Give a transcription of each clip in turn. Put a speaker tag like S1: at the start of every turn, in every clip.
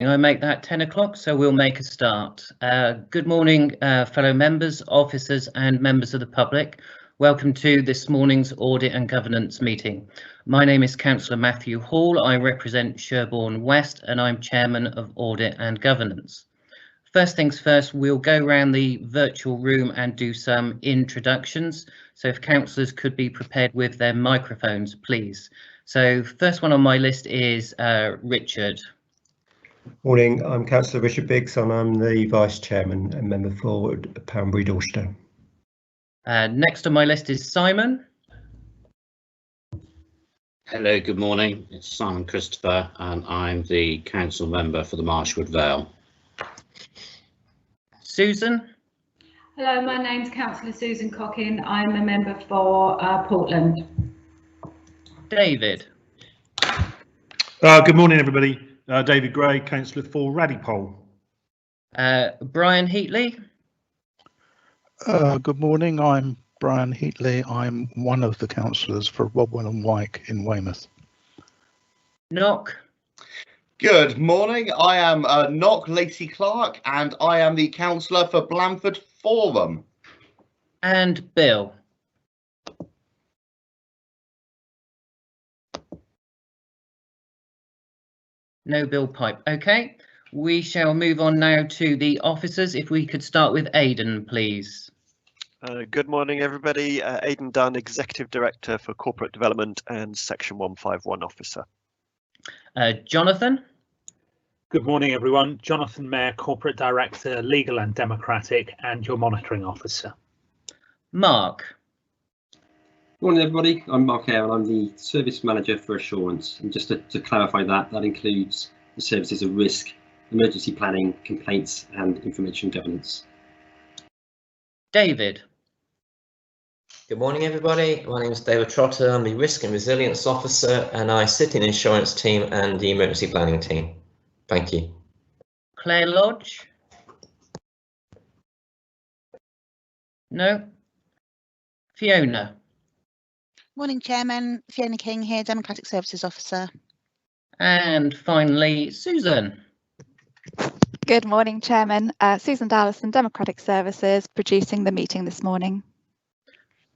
S1: I make that 10 o'clock, so we'll make a start. Good morning, fellow members, officers and members of the public. Welcome to this morning's Audit and Governance meeting. My name is Councillor Matthew Hall. I represent Sherborne West and I'm Chairman of Audit and Governance. First things first, we'll go around the virtual room and do some introductions. So if councillors could be prepared with their microphones, please. So first one on my list is Richard.
S2: Morning, I'm Councillor Richard Biggs and I'm the Vice Chairman and Member for Poundbury Dorset.
S1: Next on my list is Simon.
S3: Hello, good morning. It's Simon Christopher and I'm the Council Member for the Marshwood Vale.
S1: Susan.
S4: Hello, my name's Councillor Susan Cockin. I'm a member for Portland.
S1: David.
S5: Good morning, everybody. David Gray, Councillor for Radipole.
S1: Brian Heatley.
S6: Good morning, I'm Brian Heatley. I'm one of the councillors for Rodwell and Wyke in Weymouth.
S1: Knock.
S7: Good morning, I am Knock Lacey Clark and I am the councillor for Blandford Forum.
S1: And Bill. No Bill Pipe. OK, we shall move on now to the officers. If we could start with Aidan, please.
S8: Good morning, everybody. Aidan Dunn, Executive Director for Corporate Development and Section 151 Officer.
S1: Jonathan.
S9: Good morning, everyone. Jonathan Mayer, Corporate Director, Legal and Democratic, and your Monitoring Officer.
S1: Mark.
S10: Good morning, everybody. I'm Mark Eyre and I'm the Service Manager for Assurance. And just to clarify that includes the services of risk, emergency planning, complaints and information governance.
S1: David.
S11: Good morning, everybody. My name is David Trotter. I'm the Risk and Resilience Officer and I sit in the Insurance team and the Emergency Planning team. Thank you.
S1: Claire Lodge. No. Fiona.
S12: Morning, Chairman. Fiona King here, Democratic Services Officer.
S1: And finally, Susan.
S13: Good morning, Chairman. Susan Dallison, Democratic Services, producing the meeting this morning.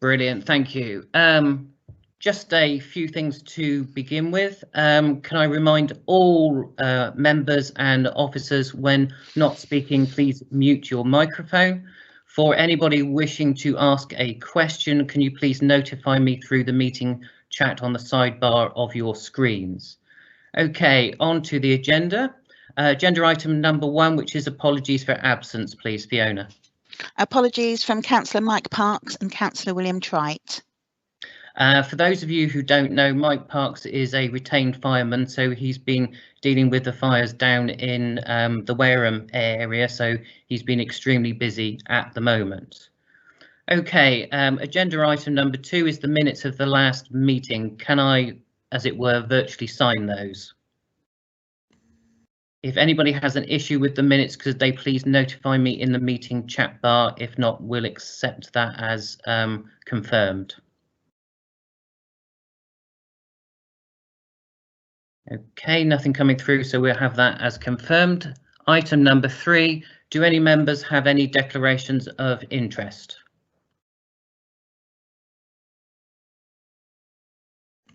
S1: Brilliant, thank you. Just a few things to begin with. Can I remind all members and officers when not speaking, please mute your microphone. For anybody wishing to ask a question, can you please notify me through the meeting chat on the sidebar of your screens? OK, on to the agenda. Agenda item number 1, which is apologies for absence, please, Fiona.
S12: Apologies from Councillor Mike Parks and Councillor William Trite.
S1: For those of you who don't know, Mike Parks is a retained fireman, so he's been dealing with the fires down in the Wareham area, so he's been extremely busy at the moment. OK, agenda item number 2 is the minutes of the last meeting. Can I, as it were, virtually sign those? If anybody has an issue with the minutes, could they please notify me in the meeting chat bar? If not, we'll accept that as confirmed. OK, nothing coming through, so we'll have that as confirmed. Item number 3, do any members have any declarations of interest?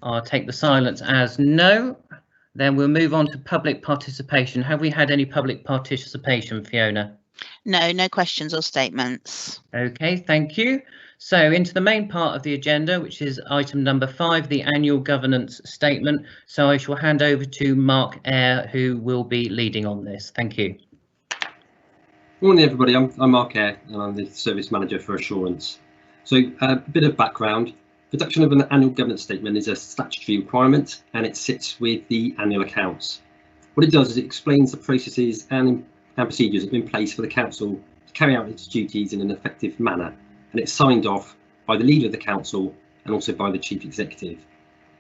S1: I'll take the silence as no. Then we'll move on to public participation. Have we had any public participation, Fiona?
S12: No, no questions or statements.
S1: OK, thank you. So into the main part of the agenda, which is item number 5, the annual governance statement. So I shall hand over to Mark Eyre, who will be leading on this. Thank you.
S10: Good morning, everybody. I'm Mark Eyre and I'm the Service Manager for Assurance. So a bit of background. Production of an annual governance statement is a statutory requirement and it sits with the annual accounts. What it does is it explains the processes and procedures that are in place for the council to carry out its duties in an effective manner, and it's signed off by the leader of the council and also by the chief executive.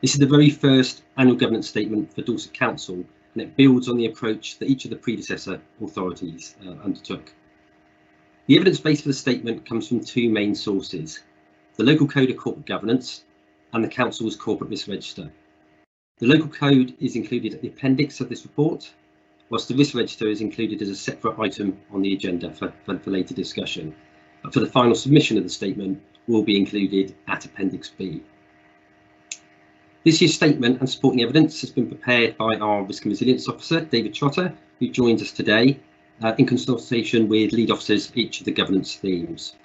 S10: This is the very first annual governance statement for Dorset Council and it builds on the approach that each of the predecessor authorities undertook. The evidence base for the statement comes from 2 main sources: the Local Code of Corporate Governance and the Council's Corporate Risk Register. The local code is included at the appendix of this report, whilst the risk register is included as a separate item on the agenda for later discussion. But for the final submission of the statement will be included at Appendix B. This year's statement and supporting evidence has been prepared by our Risk and Resilience Officer, David Trotter, who joins us today in consultation with lead officers for each of the governance themes.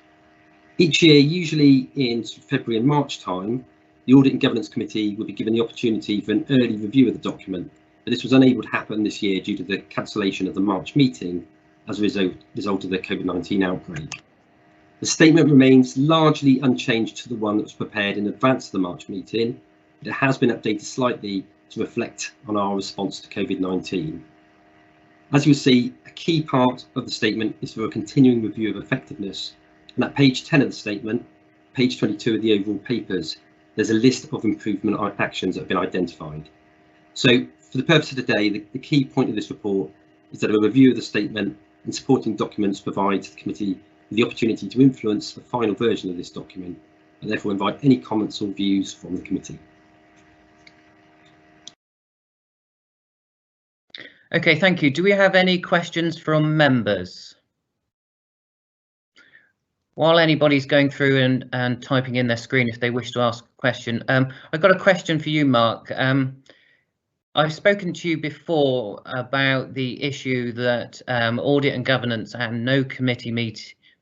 S10: Each year, usually in February and March time, the Audit and Governance Committee will be given the opportunity for an early review of the document, but this was unable to happen this year due to the cancellation of the March meeting as a result of the COVID-19 outbreak. The statement remains largely unchanged to the one that was prepared in advance of the March meeting, but it has been updated slightly to reflect on our response to COVID-19. As you'll see, a key part of the statement is for a continuing review of effectiveness, and at page 10 of the statement, page 22 of the overall papers, there's a list of improvement actions that have been identified. So for the purpose of today, the key point of this report is that a review of the statement and supporting documents provides the committee with the opportunity to influence the final version of this document, and therefore invite any comments or views from the committee.
S1: Okay, thank you. Do we have any questions from members? While anybody's going through and typing in their screen if they wish to ask a question, I've got a question for you, Mark. I've spoken to you before about the issue that audit and governance and no committee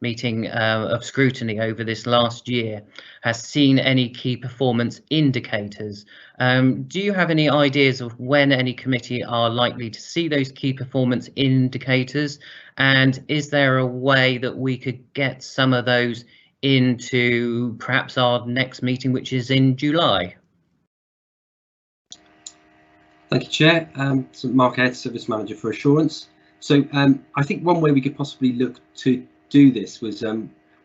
S1: meeting of scrutiny over this last year has seen any key performance indicators. Do you have any ideas of when any committee are likely to see those key performance indicators? And is there a way that we could get some of those into perhaps our next meeting, which is in July?
S10: Thank you, Chair. So Mark Ed, Service Manager for Assurance. So I think one way we could possibly look to do this was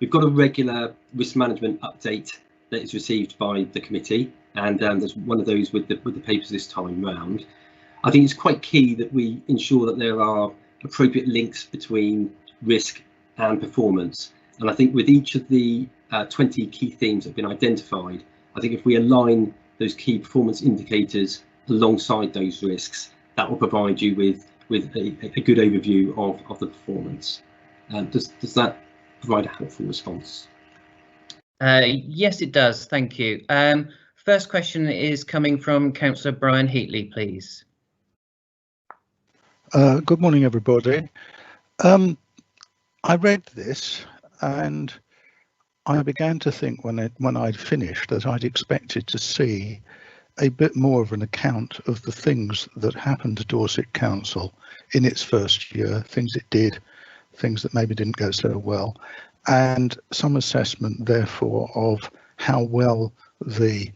S10: we've got a regular risk management update that is received by the committee, and there's one of those with the papers this time round. I think it's quite key that we ensure that there are appropriate links between risk and performance, and I think with each of the 20 key themes that have been identified, I think if we align those key performance indicators alongside those risks, that will provide you with a good overview of the performance. Does that provide a helpful response?
S1: Yes, it does. Thank you. First question is coming from Councillor Brian Heatley, please.
S6: Good morning, everybody. I read this and I began to think when I'd finished that I'd expected to see a bit more of an account of the things that happened to Dorset Council in its first year, things it did, things that maybe didn't go so well, and some assessment, therefore, of how well the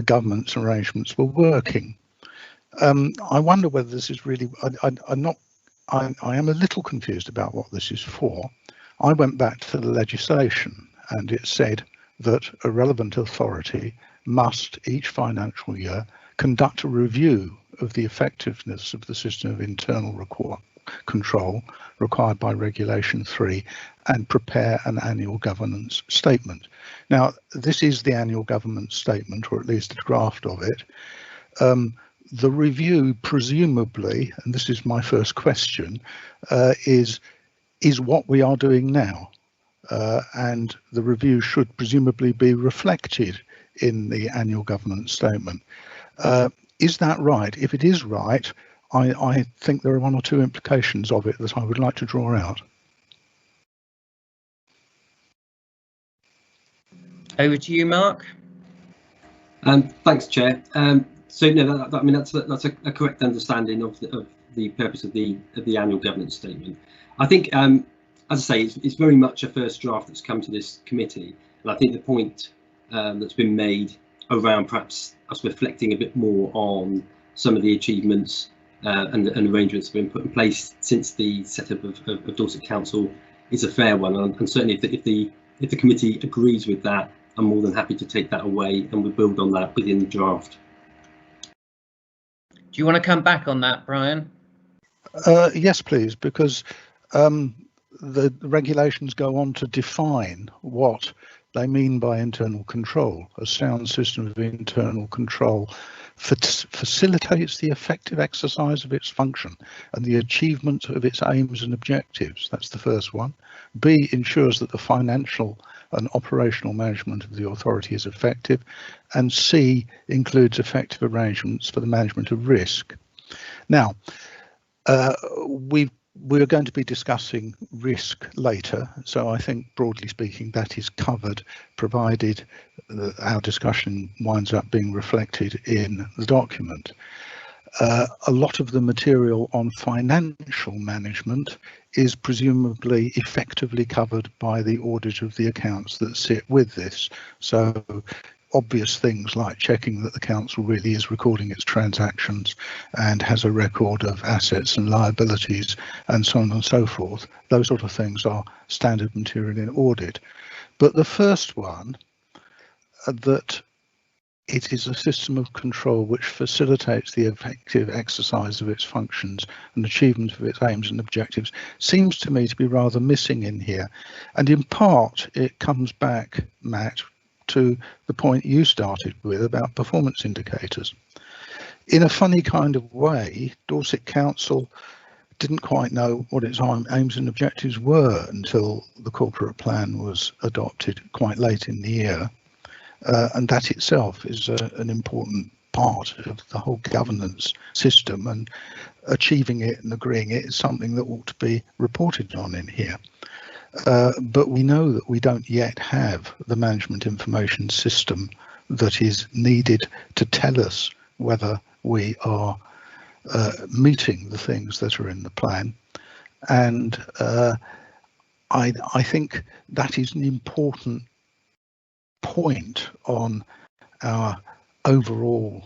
S6: government's arrangements were working. I wonder whether this is really, I am a little confused about what this is for. I went back to the legislation and it said that a relevant authority must each financial year conduct a review of the effectiveness of the system of internal control required by Regulation 3 and prepare an annual governance statement. Now, this is the annual governance statement, or at least a draft of it. The review, presumably, and this is my first question, is what we are doing now. And the review should presumably be reflected in the annual governance statement. Is that right? If it is right, I think there are one or two implications of it that I would like to draw out.
S1: Over to you, Mark.
S10: Thanks, Chair. So no, I mean that's a correct understanding of the purpose of the annual governance statement. I think, as I say, it's very much a first draft that's come to this committee, and I think the point that's been made around perhaps us reflecting a bit more on some of the achievements and arrangements that have been put in place since the setup of Dorset Council is a fair one, and certainly if the committee agrees with that, I'm more than happy to take that away and we'll build on that within the draft.
S1: Do you want to come back on that, Brian?
S6: Yes, please, because the regulations go on to define what they mean by internal control. A sound system of internal control facilitates the effective exercise of its function and the achievement of its aims and objectives. That's the first one. B, ensures that the financial and operational management of the authority is effective. And C, includes effective arrangements for the management of risk. Now, we're going to be discussing risk later, so I think broadly speaking that is covered, provided our discussion winds up being reflected in the document. A lot of the material on financial management is presumably effectively covered by the audit of the accounts that sit with this. So obvious things like checking that the council really is recording its transactions and has a record of assets and liabilities and so on and so forth. Those sort of things are standard material in audit. But the first one, that it is a system of control which facilitates the effective exercise of its functions and achievement of its aims and objectives, seems to me to be rather missing in here. And in part, it comes back, Matt, to the point you started with about performance indicators. In a funny kind of way, Dorset Council didn't quite know what its aims and objectives were until the corporate plan was adopted quite late in the year. And that itself is an important part of the whole governance system, and achieving it and agreeing it is something that ought to be reported on in here. But we know that we don't yet have the management information system that is needed to tell us whether we are meeting the things that are in the plan. And I think that is an important point on our overall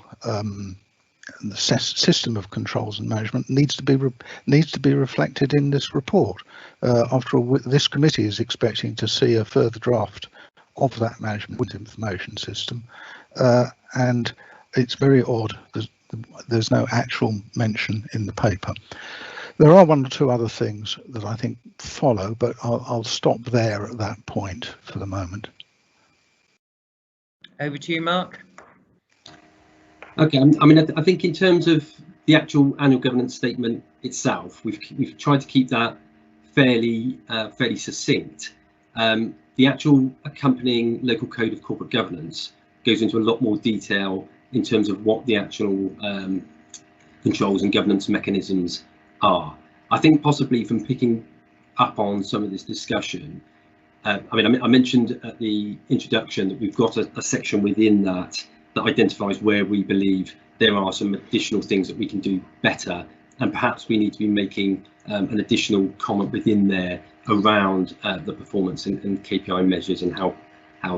S6: the system of controls and management needs to be reflected in this report. After all, this committee is expecting to see a further draft of that management information system, and it's very odd there's no actual mention in the paper. There are one or two other things that I think follow, but I'll stop there at that point for the moment.
S1: Over to you, Mark.
S10: Okay, I mean, I think in terms of the actual annual governance statement itself, we've tried to keep that fairly succinct. The actual accompanying local code of corporate governance goes into a lot more detail in terms of what the actual controls and governance mechanisms are. I think possibly from picking up on some of this discussion, I mentioned at the introduction that we've got a section within that identifies where we believe there are some additional things that we can do better, and perhaps we need to be making an additional comment within there around the performance and KPI measures and how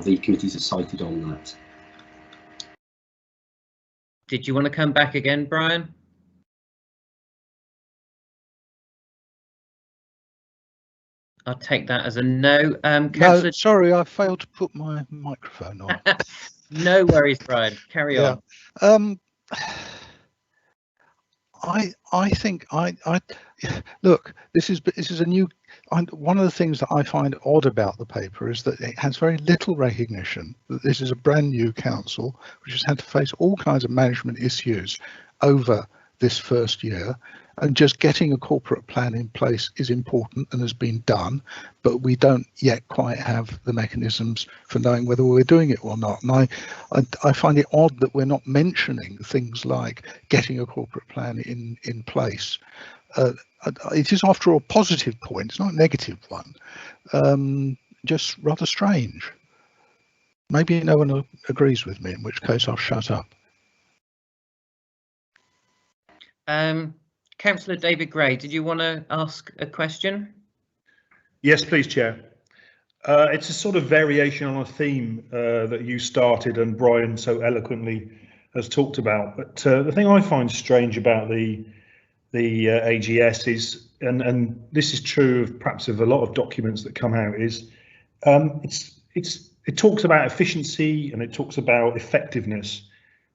S10: the committees are cited on that.
S1: Did you want to come back again, Brian? I'll take that as a no.
S6: No, sorry, I failed to put my microphone on.
S1: No worries, Brian. Carry on.
S6: I think look. This is a new. One of the things that I find odd about the paper is that it has very little recognition that this is a brand new council which has had to face all kinds of management issues over this first year, and just getting a corporate plan in place is important and has been done, but we don't yet quite have the mechanisms for knowing whether we're doing it or not. And I find it odd that we're not mentioning things like getting a corporate plan in place. It is, after all, a positive point. It's not a negative one. Just rather strange. Maybe no one agrees with me, in which case I'll shut up.
S1: Councillor David Gray, did you want to ask a question?
S5: Yes, please, Chair. It's a sort of variation on a theme that you started and Brian so eloquently has talked about. But the thing I find strange about the AGS is, and this is true of perhaps of a lot of documents that come out, is it talks about efficiency and it talks about effectiveness.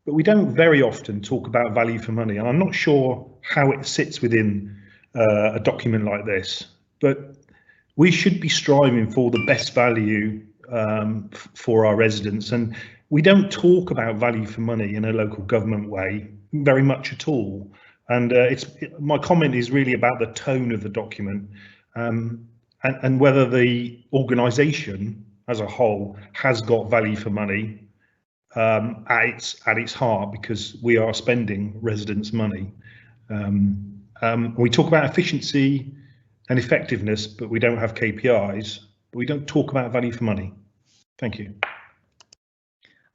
S5: But we don't very often talk about value for money, and I'm not sure how it sits within a document like this. But we should be striving for the best value for our residents, and we don't talk about value for money in a local government way very much at all. And my comment is really about the tone of the document, and whether the organisation as a whole has got value for money at its heart, because we are spending residents' money. We talk about efficiency and effectiveness, but we don't have KPIs. But we don't talk about value for money. Thank you.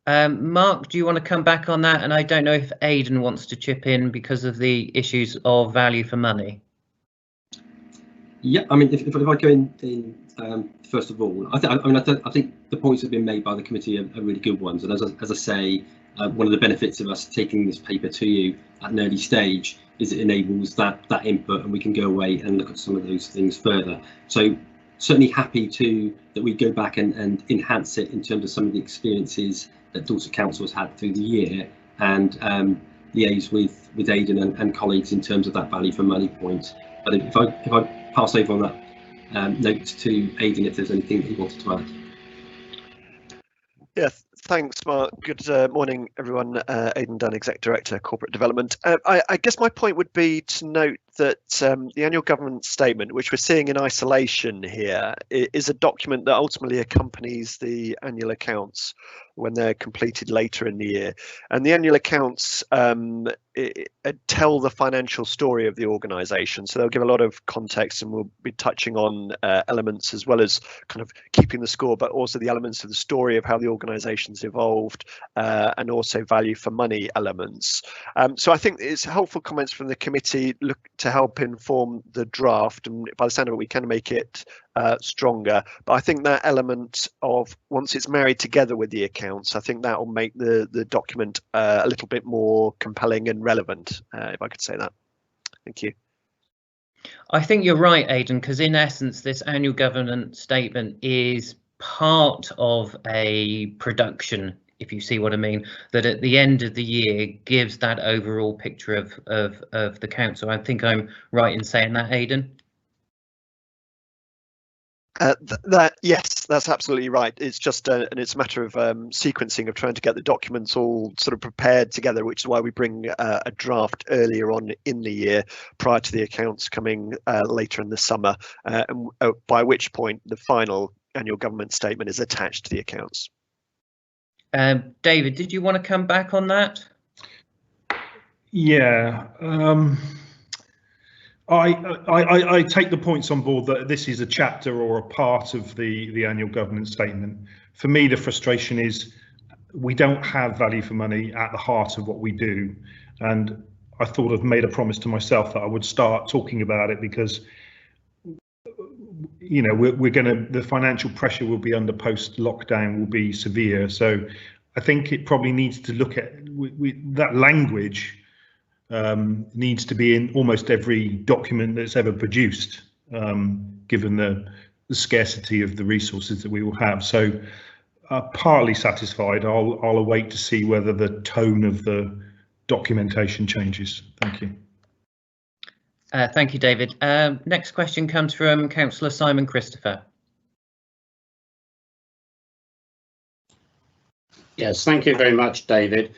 S1: Mark, do you want to come back on that? And I don't know if Aidan wants to chip in because of the issues of value for money.
S10: Yeah, I mean, if I go in first of all, I think the points that have been made by the committee are really good ones. And as I say, one of the benefits of us taking this paper to you at an early stage is it enables that input, and we can go away and look at some of those things further. So certainly happy that we go back and enhance it in terms of some of the experiences that Dorset Council has had through the year, and liaise with Aidan and colleagues in terms of that value for money point. But if I pass over on that note to Aidan, if there's anything that he wanted to add.
S8: Yeah, thanks, Mark. Good morning, everyone. Aidan Dunn, Exec Director, Corporate Development. I guess my point would be to note that the annual government statement, which we're seeing in isolation here, is a document that ultimately accompanies the annual accounts when they're completed later in the year. And the annual accounts tell the financial story of the organisation. So they'll give a lot of context, and we'll be touching on elements as well as kind of keeping the score, but also the elements of the story of how the organisation's evolved, and also value for money elements. So I think it's helpful comments from the committee to help inform the draft, and by the sound of it, we can make it stronger. But I think that element of, once it's married together with the accounts, I think that will make the document a little bit more compelling and relevant, if I could say that. Thank you.
S1: I think you're right, Aidan, because in essence, this annual governance statement is part of a production, if you see what I mean, that at the end of the year gives that overall picture of the council. I think I'm right in saying that, Aidan.
S8: Yes, that's absolutely right. It's just and it's a matter of sequencing, of trying to get the documents all sort of prepared together, which is why we bring a draft earlier on in the year, prior to the accounts coming later in the summer, and by which point the final annual government statement is attached to the accounts.
S1: David, did you want to come back on that?
S5: Yeah. I take the points on board that this is a chapter or a part of the annual governance statement. For me, the frustration is we don't have value for money at the heart of what we do, and I thought I've made a promise to myself that I would start talking about it, because you know the financial pressure will be under post-lockdown will be severe. So I think it probably needs to look at that language. Needs to be in almost every document that's ever produced, given the scarcity of the resources that we will have. So partly satisfied. I'll await to see whether the tone of the documentation changes. Thank you.
S1: Thank you, David. Next question comes from Councillor Simon Christopher.
S3: Yes, thank you very much, David.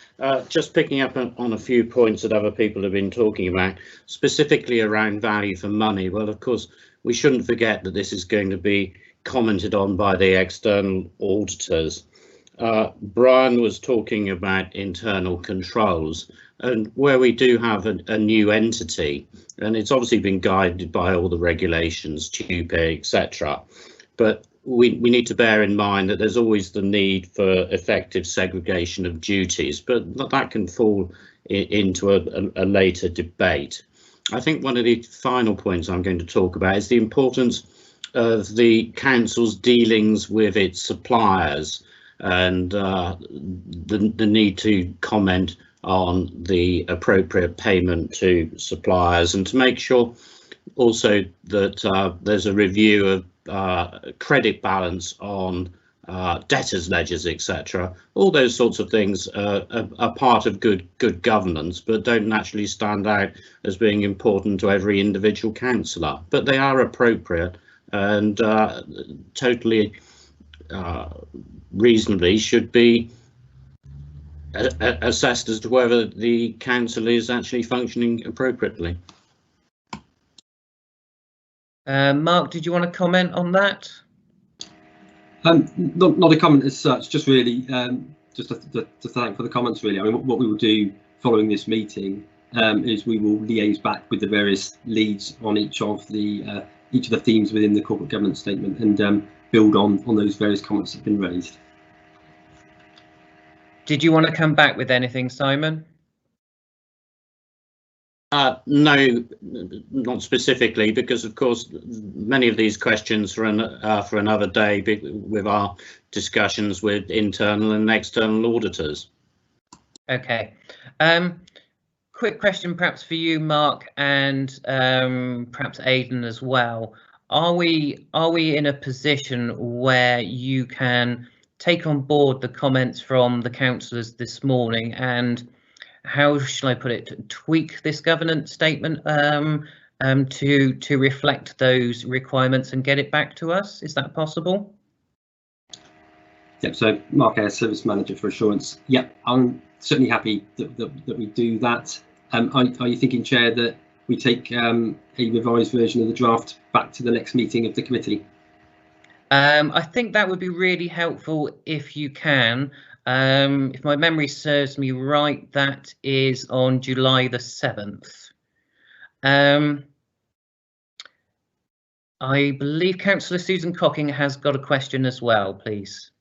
S3: Just picking up on a few points that other people have been talking about, specifically around value for money. Well, of course, we shouldn't forget that this is going to be commented on by the external auditors. Brian was talking about internal controls, and where we do have a new entity, and it's obviously been guided by all the regulations, TUPE, etc. But we need to bear in mind that there's always the need for effective segregation of duties, but that can fall into a later debate. I think one of the final points I'm going to talk about is the importance of the council's dealings with its suppliers, and the need to comment on the appropriate payment to suppliers, and to make sure also that there's a review of credit balance on debtors ledgers, etc. All those sorts of things are part of good governance, but don't naturally stand out as being important to every individual councillor, but they are appropriate and totally reasonably should be assessed as to whether the council is actually functioning appropriately.
S1: Mark, did you want to comment on that?
S10: Not a comment as such, just really just to thank for the comments really. I mean, what we will do following this meeting is we will liaise back with the various leads on each of the themes within the corporate governance statement and build on those various comments that have been raised.
S1: Did you want to come back with anything, Simon?
S3: No, not specifically, because of course many of these questions for another day with our discussions with internal and external auditors.
S1: Okay. Quick question perhaps for you, Mark, and perhaps Aidan as well. Are we in a position where you can take on board the comments from the councillors this morning and, how shall I put it, tweak this governance statement to reflect those requirements and get it back to us? Is that possible?
S10: Yep, so Mark Ayres, Service Manager for Assurance. Yep, I'm certainly happy that we do that. Are you thinking, Chair, that we take a revised version of the draft back to the next meeting of the committee?
S1: I think that would be really helpful if you can. If my memory serves me right, that is on July the 7th. I believe Councillor Susan Cocking has got a question as well, please.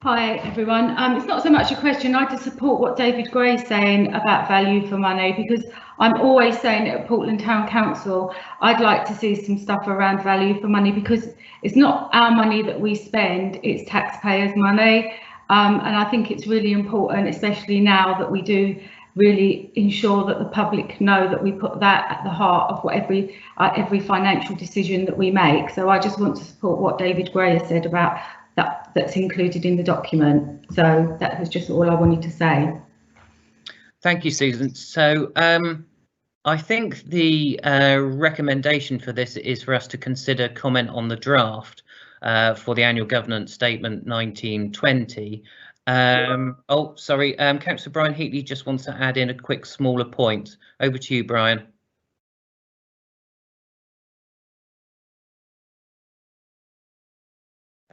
S4: Hi everyone. It's not so much a question. I just support what David Gray's saying about value for money, because I'm always saying at Portland Town Council, I'd like to see some stuff around value for money, because it's not our money that we spend, it's taxpayers' money. And I think it's really important, especially now that we do really ensure that the public know that we put that at the heart of what every financial decision that we make. So I just want to support what David Gray has said about that's included in the document. So that was just all I wanted to say.
S1: Thank you, Susan. So I think the recommendation for this is for us to consider comment on the draft for the annual governance statement 1920. Oh, sorry, Councillor Brian Heatley just wants to add in a quick smaller point. Over to you, Brian.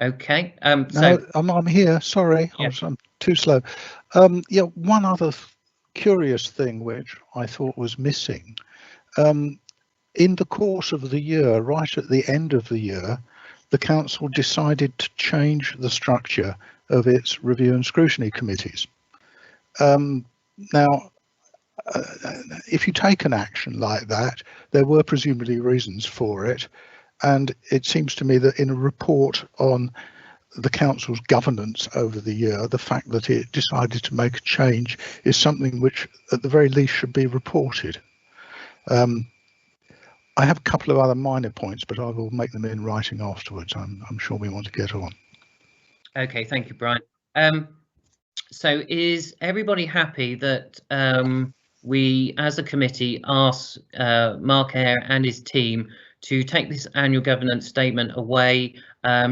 S1: Okay.
S6: No, I'm here. Sorry, yeah. I'm too slow. Yeah, one other curious thing which I thought was missing. In the course of the year, right at the end of the year, the council decided to change the structure of its review and scrutiny committees. Now, if you take an action like that, there were presumably reasons for it. And it seems to me that in a report on the council's governance over the year, the fact that it decided to make a change is something which at the very least should be reported. I have a couple of other minor points, but I will make them in writing afterwards. I'm sure we want to get on.
S1: Okay, thank you, Brian. So is everybody happy that we as a committee ask Mark Ayres and his team to take this annual governance statement away,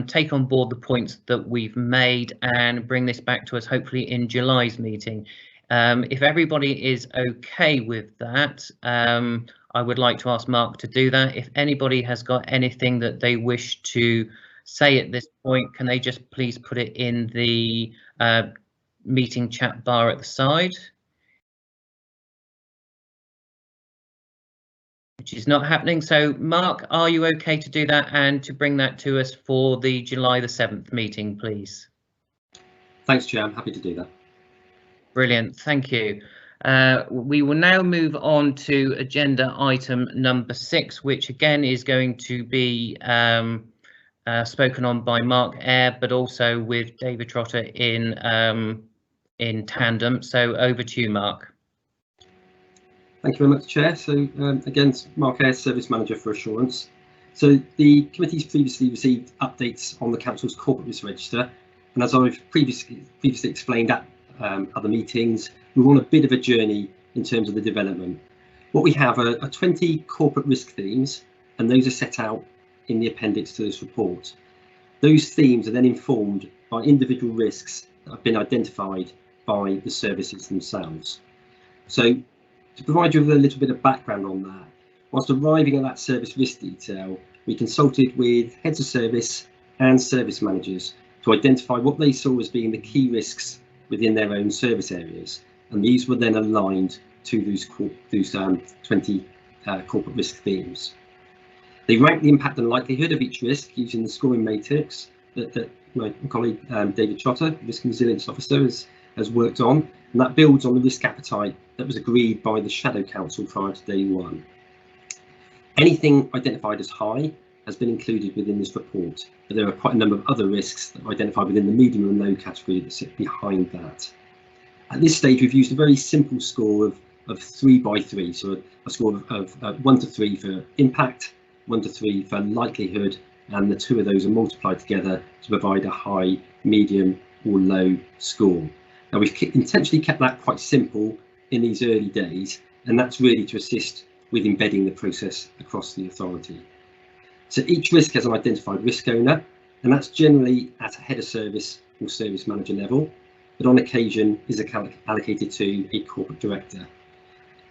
S1: take on board the points that we've made and bring this back to us hopefully in July's meeting? If everybody is okay with that, I would like to ask Mark to do that. If anybody has got anything that they wish to say at this point, can they just please put it in the meeting chat bar at the side? Which is not happening. So Mark, are you okay to do that and to bring that to us for the July the 7th meeting, please?
S10: Thanks, Chair. I'm happy to do that. Brilliant.
S1: Thank you. We will now move on to agenda item number 6, which again is going to be spoken on by Mark Ayres, but also with David Trotter in tandem. So over to you, Mark.
S10: Thank you very much, Chair. So again, Mark Ayres, Service Manager for Assurance. So the committee's previously received updates on the Council's Corporate Risk Register, and as I've previously explained at other meetings, we're on a bit of a journey in terms of the development. What we have are 20 corporate risk themes, and those are set out in the appendix to this report. Those themes are then informed by individual risks that have been identified by the services themselves. So to provide you with a little bit of background on that, whilst arriving at that service risk detail, we consulted with heads of service and service managers to identify what they saw as being the key risks within their own service areas, and these were then aligned to those 20 corporate risk themes. They ranked the impact and likelihood of each risk using the scoring matrix that my colleague David Trotter, Risk and Resilience Officer, has worked on, and that builds on the risk appetite that was agreed by the Shadow Council prior to day one. Anything identified as high has been included within this report, but there are quite a number of other risks that are identified within the medium and low category that sit behind that. At this stage, we've used a very simple score of 3 by 3, so a score of 1 to 3 for impact, 1 to 3 for likelihood, and the two of those are multiplied together to provide a high, medium or low score. Now we've intentionally kept that quite simple in these early days, and that's really to assist with embedding the process across the authority. So each risk has an identified risk owner, and that's generally at a head of service or service manager level, but on occasion is allocated to a corporate director.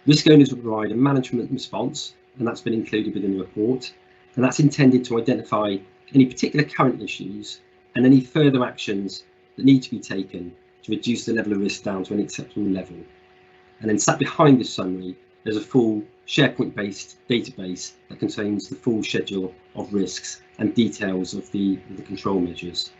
S10: Risk owners will provide a management response, and that's been included within the report, and that's intended to identify any particular current issues and any further actions that need to be taken to reduce the level of risk down to an acceptable level. And then sat behind this summary, there's a full SharePoint-based database that contains the full schedule of risks and details of the control measures.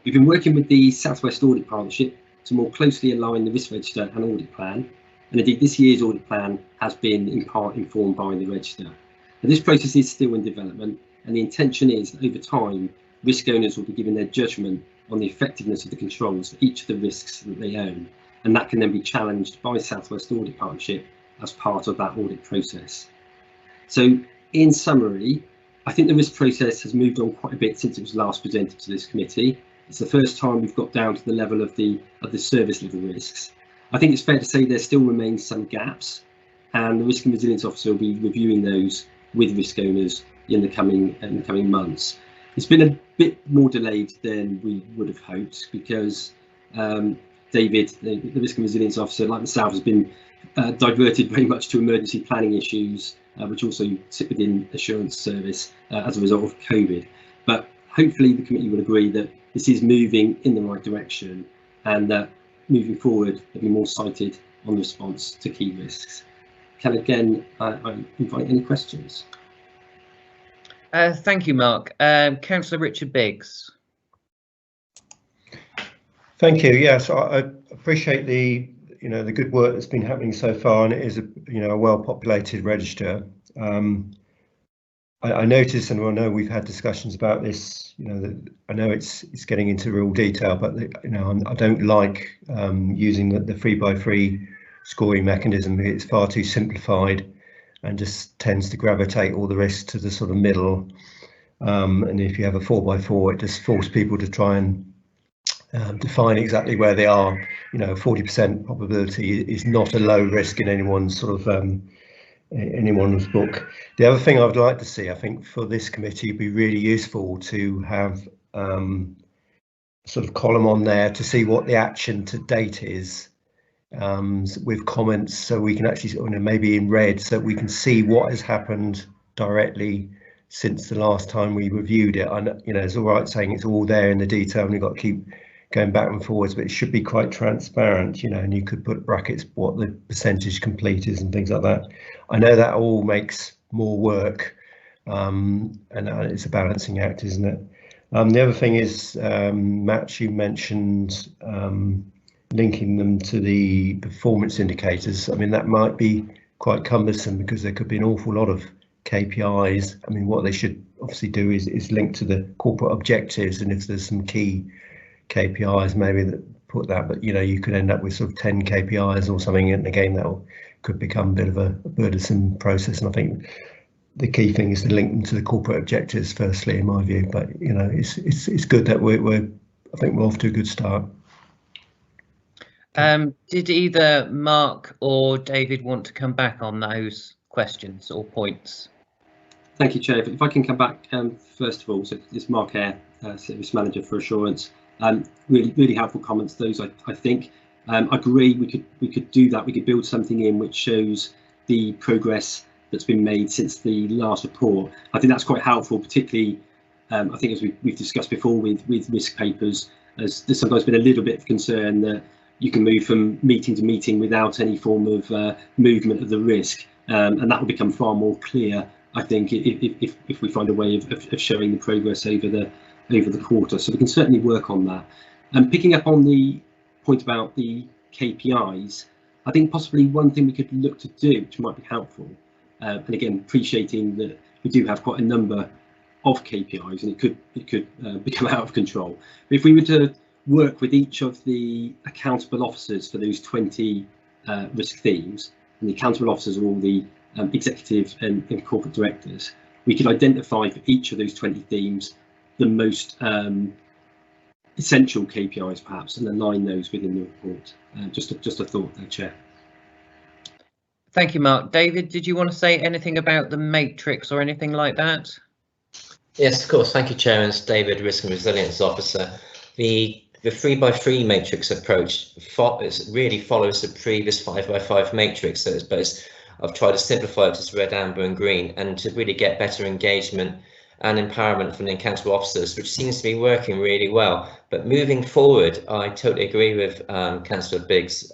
S10: We've been working with the South West Audit Partnership to more closely align the risk register and audit plan, and indeed this year's audit plan has been in part informed by the register. Now, this process is still in development, and the intention is that over time risk owners will be given their judgment on the effectiveness of the controls for each of the risks that they own, and that can then be challenged by South West Audit Partnership as part of that audit process. So in summary, I think the risk process has moved on quite a bit since it was last presented to this committee. It's the first time we've got down to the level of the service level risks. I think it's fair to say there still remains some gaps, and the Risk and Resilience Officer will be reviewing those with risk owners in the coming months. It's been a bit more delayed than we would have hoped because David, the Risk and Resilience Officer, like myself, has been diverted very much to emergency planning issues, which also sit within assurance service as a result of COVID. But hopefully the committee will agree that this is moving in the right direction, and that moving forward there'll be more cited on the response to key risks. Can again I invite any questions?
S1: Thank you, Mark. Councillor Richard Biggs.
S2: Thank you. Yes, I appreciate the good work that's been happening so far, and it is a well-populated register. I notice, and I know we've had discussions about this. I know it's getting into real detail, but I don't like using the 3 by 3 scoring mechanism. It's far too simplified and just tends to gravitate all the risks to the sort of middle. And if you have a 4 by 4, it just forces people to try and define exactly where they are. 40% probability is not a low risk in anyone's sort of anyone's book. The other thing I'd like to see, I think, for this committee, would be really useful to have sort of column on there to see what the action to date is, with comments, so we can actually maybe in red, so we can see what has happened directly since the last time we reviewed it. And it's all right saying it's all there in the detail and you've got to keep going back and forwards, but it should be quite transparent, and you could put brackets what the percentage complete is and things like that. I know that all makes more work, and it's a balancing act, isn't it? The other thing is, Matt, you mentioned linking them to the performance indicators. I mean, that might be quite cumbersome because there could be an awful lot of KPIs. I mean, what they should obviously do is link to the corporate objectives, and if there's some key KPIs maybe that put that, but you could end up with sort of 10 KPIs or something, and again that could become a bit of a burdensome process. And I think the key thing is to link them to the corporate objectives firstly, in my view. But it's good that I think we're off to a good start.
S1: Did either Mark or David want to come back on those questions or points?
S10: Thank you, Chair. If I can come back first of all, so it's Mark Eyre, Service Manager for Assurance. Really helpful comments, those I think. I agree we could do that. We could build something in which shows the progress that's been made since the last report. I think that's quite helpful, particularly I think as we've discussed before with risk papers, as there's sometimes been a little bit of concern that you can move from meeting to meeting without any form of movement of the risk, and that will become far more clear, I think, if we find a way of showing the progress over the quarter. So we can certainly work on that. And picking up on the point about the KPIs, I think possibly one thing we could look to do, which might be helpful, and again appreciating that we do have quite a number of KPIs and it could become out of control. But if we were to work with each of the accountable officers for those 20 risk themes, and the accountable officers are all the executive and corporate directors, we could identify for each of those 20 themes the most essential KPIs perhaps, and align those within the report. Just a thought there, Chair.
S1: Thank you, Mark. David, did you want to say anything about the matrix or anything like that?
S11: Yes, of course. Thank you, Chair. It's David, Risk and Resilience Officer. The 3x3 matrix approach really follows the previous 5x5 matrix. So I've tried to simplify it to red, amber and green, and to really get better engagement and empowerment from the accountable officers, which seems to be working really well. But moving forward, I totally agree with Councillor Biggs'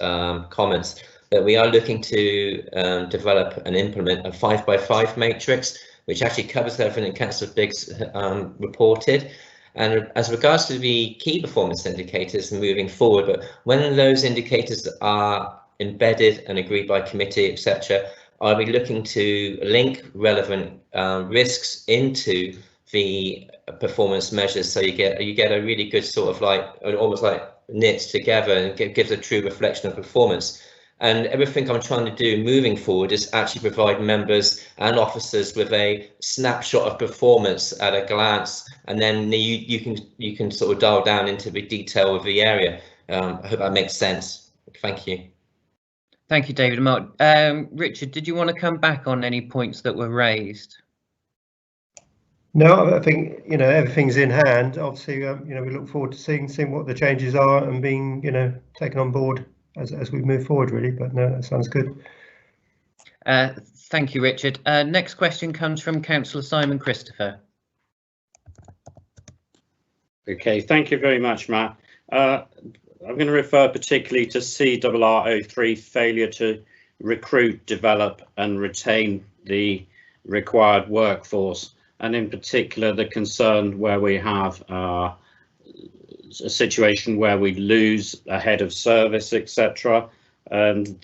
S11: comments that we are looking to develop and implement a 5x5 matrix, which actually covers everything that Councillor Biggs reported. And as regards to the key performance indicators moving forward, but when those indicators are embedded and agreed by committee, etc., I'll be looking to link relevant risks into the performance measures, so you get a really good sort of like almost like knit together, and gives a true reflection of performance. And everything I'm trying to do moving forward is actually provide members and officers with a snapshot of performance at a glance, and then you can sort of dial down into the detail of the area. I hope that makes sense. Thank you.
S1: Thank you, David and Mark. Richard, did you want to come back on any points that were raised?
S2: No, I think everything's in hand. Obviously, we look forward to seeing what the changes are and being taken on board as we move forward, really. But no, that sounds good.
S1: Thank you, Richard. Next question comes from Councillor Simon Christopher.
S3: Okay, thank you very much, Matt. I'm going to refer particularly to CRR03, failure to recruit, develop and retain the required workforce, and in particular the concern where we have a situation where we lose a head of service, etc., and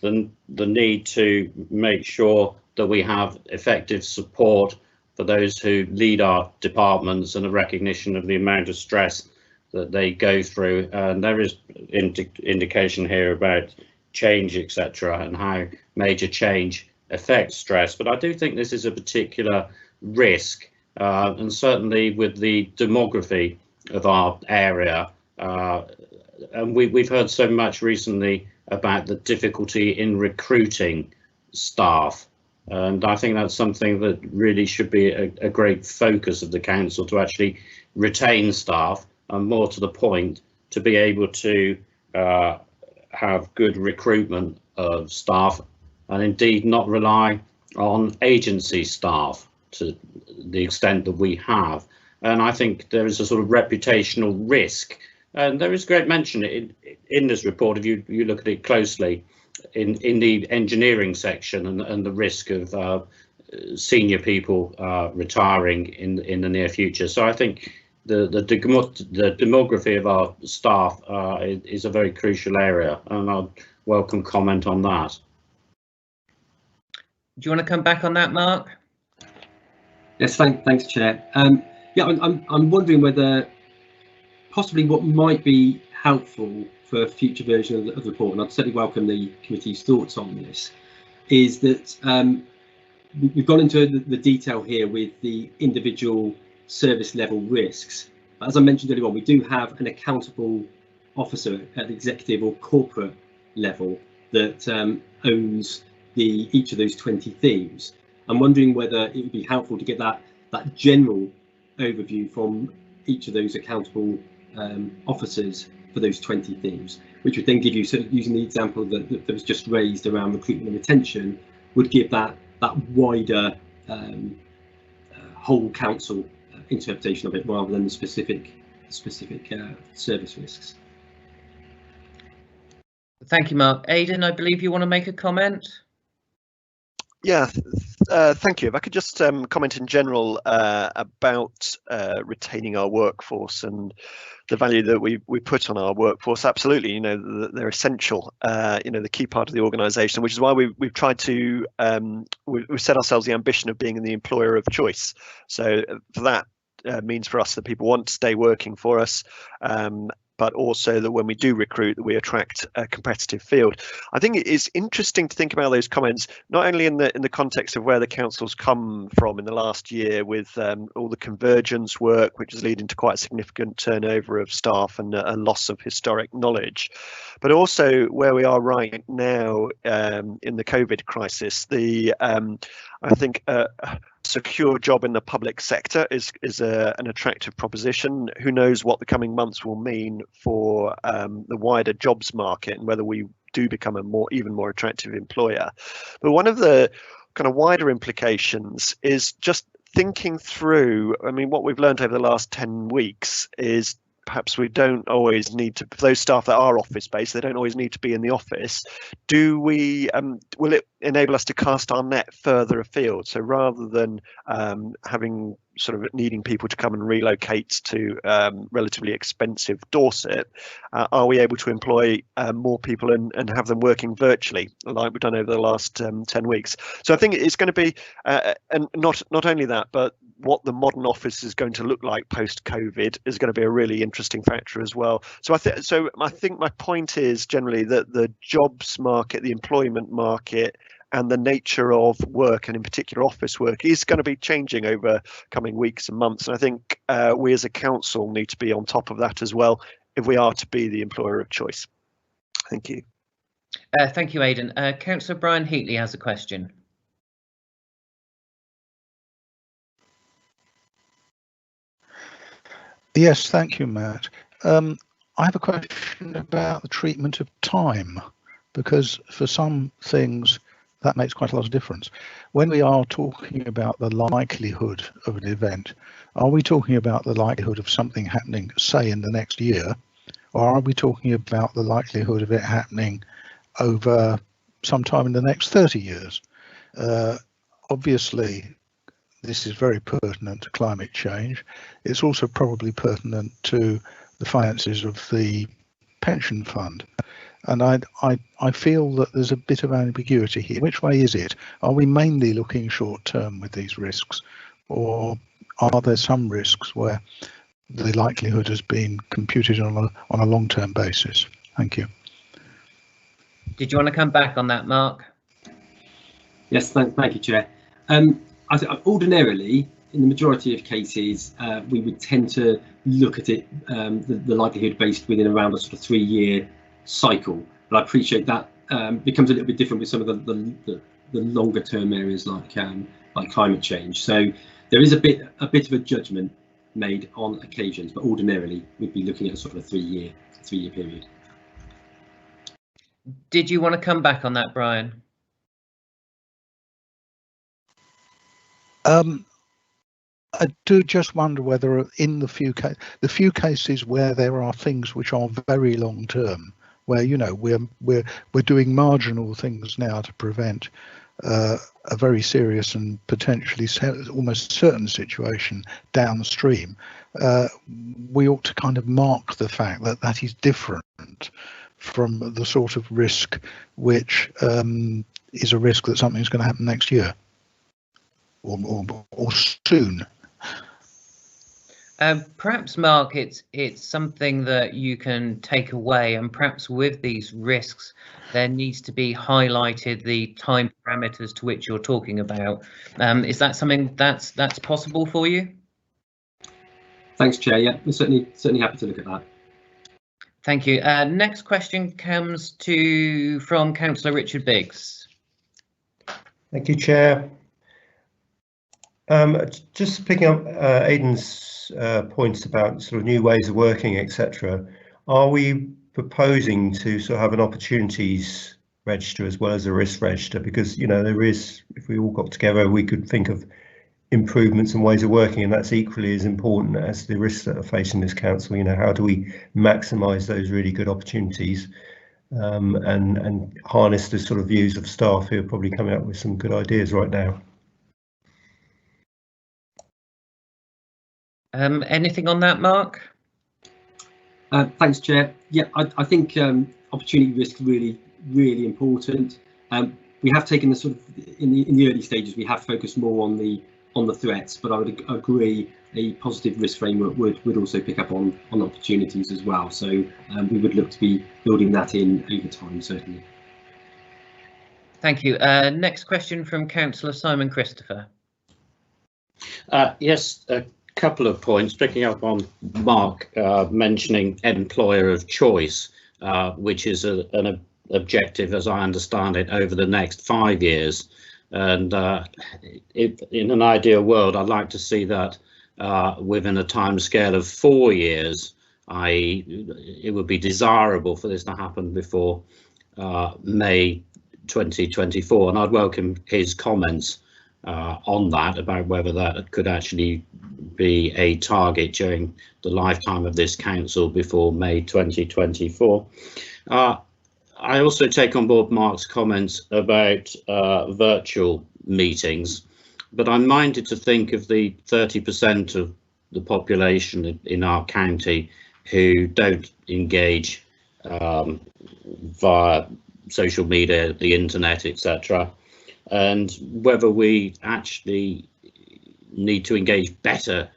S3: the need to make sure that we have effective support for those who lead our departments, and a recognition of the amount of stress that they go through. And there is indication here about change, etc., and how major change affects stress. But I do think this is a particular risk, and certainly with the demography of our area, and we've heard so much recently about the difficulty in recruiting staff, and I think that's something that really should be a great focus of the council, to actually retain staff, and more to the point, to be able to have good recruitment of staff, and indeed not rely on agency staff to the extent that we have. And I think there is a sort of reputational risk, and there is great mention in this report, if you look at it closely, in the engineering section, and the risk of senior people retiring in the near future. So I think the demography of our staff is a very crucial area, and I'd welcome comment on that.
S1: Do you want to come back on that, Mark?
S10: Yes, thanks, Chair. Yeah, I'm wondering whether possibly what might be helpful for a future version of the report, and I'd certainly welcome the committee's thoughts on this, is that we've gone into the detail here with the individual service level risks. As I mentioned earlier on, we do have an accountable officer at the executive or corporate level that owns each of those 20 themes. I'm wondering whether it would be helpful to get that general overview from each of those accountable officers for those 20 themes, which would then give you, sort of using the example that was just raised around recruitment and retention, would give that wider whole council interpretation of it rather than the specific service risks.
S1: Thank you, Mark. Aidan, I believe you want to make a comment?
S8: Yeah, thank you. If I could just comment in general about retaining our workforce and the value that we put on our workforce. Absolutely, you know, they're essential. You know, the key part of the organisation, which is why we've tried to we've set ourselves the ambition of being the employer of choice. So for that means for us that people want to stay working for us. But also that when we do recruit, that we attract a competitive field. I think it is interesting to think about those comments, not only in the context of where the council's come from in the last year with all the convergence work, which is leading to quite a significant turnover of staff and a loss of historic knowledge, but also where we are right now in the COVID crisis. I think a secure job in the public sector is an attractive proposition. Who knows what the coming months will mean for the wider jobs market and whether we do become a even more attractive employer. But one of the kind of wider implications is just thinking through, I mean, what we've learned over the last 10 weeks is perhaps we don't always need to, for those staff that are office based, they don't always need to be in the office. Do we, will it enable us to cast our net further afield? So rather than having sort of needing people to come and relocate to relatively expensive Dorset, are we able to employ more people and have them working virtually like we've done over the last 10 weeks? So I think it's going to be, and not only that, but what the modern office is going to look like post-COVID is going to be a really interesting factor as well. So I think my point is generally that the jobs market, the employment market, and the nature of work, and in particular office work, is going to be changing over coming weeks and months. And I think we as a council need to be on top of that as well if we are to be the employer of choice. Thank you.
S1: Thank you, Aidan. Councillor Brian Heatley has a question.
S6: Yes, thank you, Matt. I have a question about the treatment of time, because for some things that makes quite a lot of difference. When we are talking about the likelihood of an event, are we talking about the likelihood of something happening, say, in the next year, or are we talking about the likelihood of it happening over sometime in the next 30 years? Obviously, this is very pertinent to climate change. It's also probably pertinent to the finances of the pension fund. And I feel that there's a bit of ambiguity here. Which way is it? Are we mainly looking short term with these risks, or are there some risks where the likelihood has been computed on a long term basis? Thank you.
S1: Did you want to come back on that, Mark?
S10: Yes, thank you, Chair. I think ordinarily, in the majority of cases, we would tend to look at it, the likelihood based within around a sort of 3-year cycle. But I appreciate that becomes a little bit different with some of the longer term areas like climate change. So there is a bit of a judgment made on occasions, but ordinarily we'd be looking at a sort of a 3-year period.
S1: Did you want to come back on that, Brian?
S6: I do just wonder whether in the few cases where there are things which are very long term, where, you know, we're doing marginal things now to prevent a very serious and potentially almost certain situation downstream, we ought to kind of mark the fact that that is different from the sort of risk which is a risk that something's going to happen next year or soon.
S1: Perhaps, Mark, it's something that you can take away, and perhaps with these risks there needs to be highlighted the time parameters to which you're talking about. Is that something that's possible for you?
S10: Thanks, Chair. Yeah, we're certainly happy to look at that.
S1: Thank you. Next question comes from Councillor Richard Biggs.
S2: Thank you, Chair. Just picking up Aidan's points about sort of new ways of working, etc. Are we proposing to sort of have an opportunities register as well as a risk register? Because, you know, there is, if we all got together, we could think of improvements and ways of working, and that's equally as important as the risks that are facing this council. You know, how do we maximise those really good opportunities and harness the sort of views of staff who are probably coming up with some good ideas right now?
S1: Anything on that, Mark?
S10: Thanks, Chair. Yeah, I think opportunity risk really important. We have taken the sort of in the early stages, we have focused more on the threats, but I would agree a positive risk framework would also pick up on opportunities as well. So we would look to be building that in over time, certainly.
S1: Thank you. Next question from Councillor Simon Christopher.
S3: Yes, a couple of points, picking up on Mark mentioning employer of choice, which is an objective, as I understand it, over the next 5 years. And in an ideal world, I'd like to see that within a time scale of 4 years, i.e. it would be desirable for this to happen before May 2024. And I'd welcome his comments on that, about whether that could actually be a target during the lifetime of this council before May 2024. I also take on board Mark's comments about virtual meetings, but I'm minded to think of the 30% of the population in our county who don't engage via social media, the internet, etc., and whether we actually need to engage better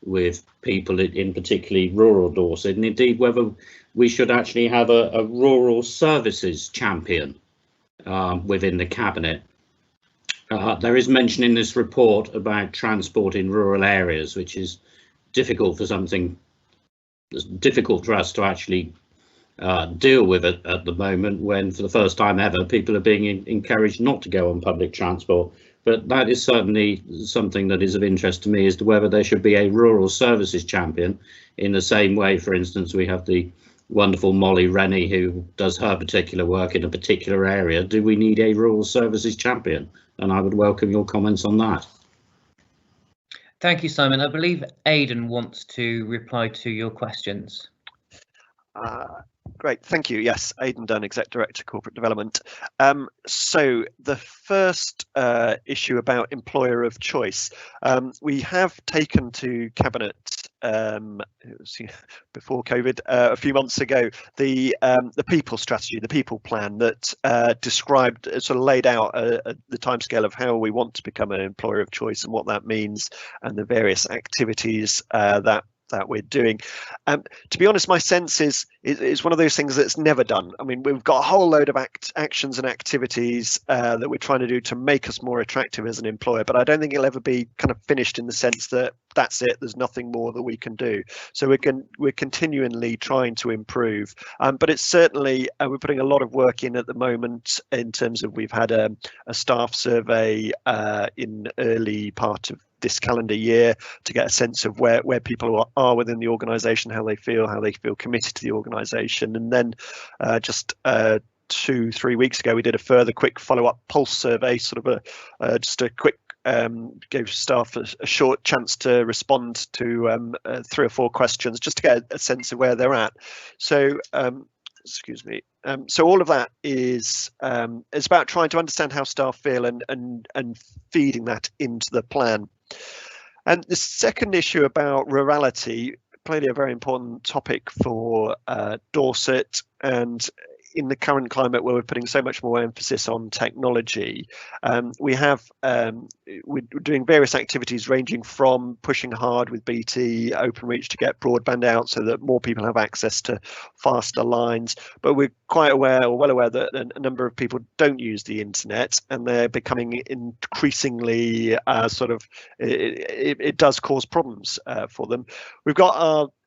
S3: with people in particularly rural Dorset, and indeed whether we should actually have a rural services champion within the cabinet. There is mention in this report about transport in rural areas, which is difficult for us to actually deal with it at the moment, when for the first time ever people are being encouraged not to go on public transport. But that is certainly something that is of interest to me, as to whether there should be a rural services champion, in the same way, for instance, we have the wonderful Molly Rennie who does her particular work in a particular area. Do we need a rural services champion? And I would welcome your comments on that.
S1: Thank you, Simon. I believe Aidan wants to reply to your questions.
S8: Great, thank you. Yes, Aidan Dunn, Exec Director, Corporate Development. So the first issue about employer of choice, we have taken to Cabinet, it was before COVID, a few months ago, the people strategy, the people plan that described, sort of laid out the timescale of how we want to become an employer of choice and what that means, and the various activities that we're doing. To be honest, my sense is one of those things that's never done. I mean, we've got a whole load of actions and activities that we're trying to do to make us more attractive as an employer, but I don't think it'll ever be kind of finished in the sense that that's it, there's nothing more that we can do. So we're continually trying to improve, but it's certainly, we're putting a lot of work in at the moment, in terms of, we've had a staff survey in early part of this calendar year to get a sense of where people are within the organisation, how they feel committed to the organisation. And then just 2-3 weeks ago, we did a further quick follow-up pulse survey, sort of just a quick, gave staff a short chance to respond to 3 or 4 questions, just to get a sense of where they're at. So excuse me. So all of that is about trying to understand how staff feel and feeding that into the plan. And the second issue about rurality, clearly a very important topic for Dorset, and in the current climate where we're putting so much more emphasis on technology, we're doing various activities ranging from pushing hard with BT Openreach to get broadband out so that more people have access to faster lines, but we're quite aware, or well aware, that a number of people don't use the internet, and they're becoming increasingly it does cause problems for them. We've got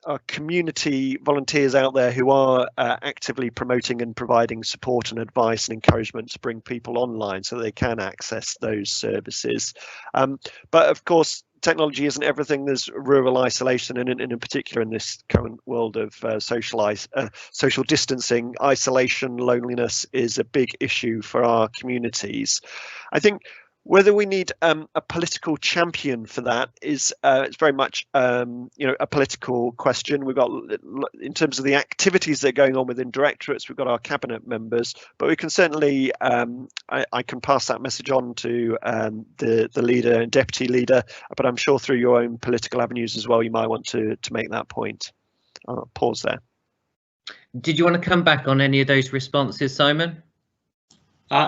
S8: our community volunteers out there who are actively promoting and providing support and advice and encouragement to bring people online so they can access those services. But of course, technology isn't everything. There's rural isolation, and in particular in this current world of social distancing, isolation, loneliness is a big issue for our communities. I think whether we need a political champion for that is it's very much a political question. We've got, in terms of the activities that are going on within directorates, we've got our cabinet members, but we can certainly I can pass that message on to the leader and deputy leader, but I'm sure through your own political avenues as well you might want to make that point. I'll pause there.
S1: Did you want to come back on any of those responses, Simon?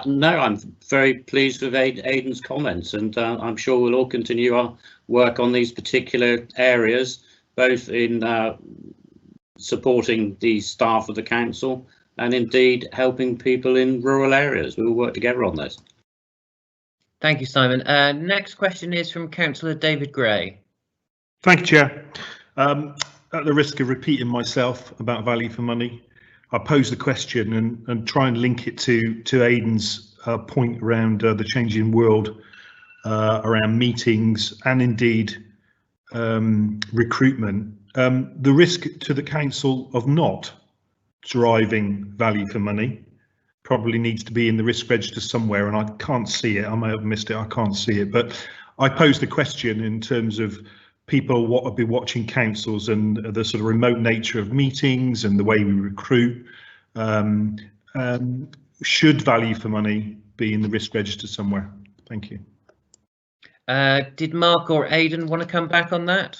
S3: No, I'm very pleased with Aidan's comments, and I'm sure we'll all continue our work on these particular areas, both in supporting the staff of the council and indeed helping people in rural areas. We'll work together on this.
S1: Thank you, Simon. Next question is from Councillor David Gray.
S5: Thank you, Chair. At the risk of repeating myself about value for money, I pose the question and try and link it to Aidan's point around the changing world around meetings and indeed recruitment. The risk to the council of not driving value for money probably needs to be in the risk register somewhere, and I can't see it. I may have missed it. I can't see it, but I pose the question in terms of people what would be watching councils and the sort of remote nature of meetings and the way we recruit. Should value for money be in the risk register somewhere? Thank you.
S1: Did Mark or Aidan want to come back on that?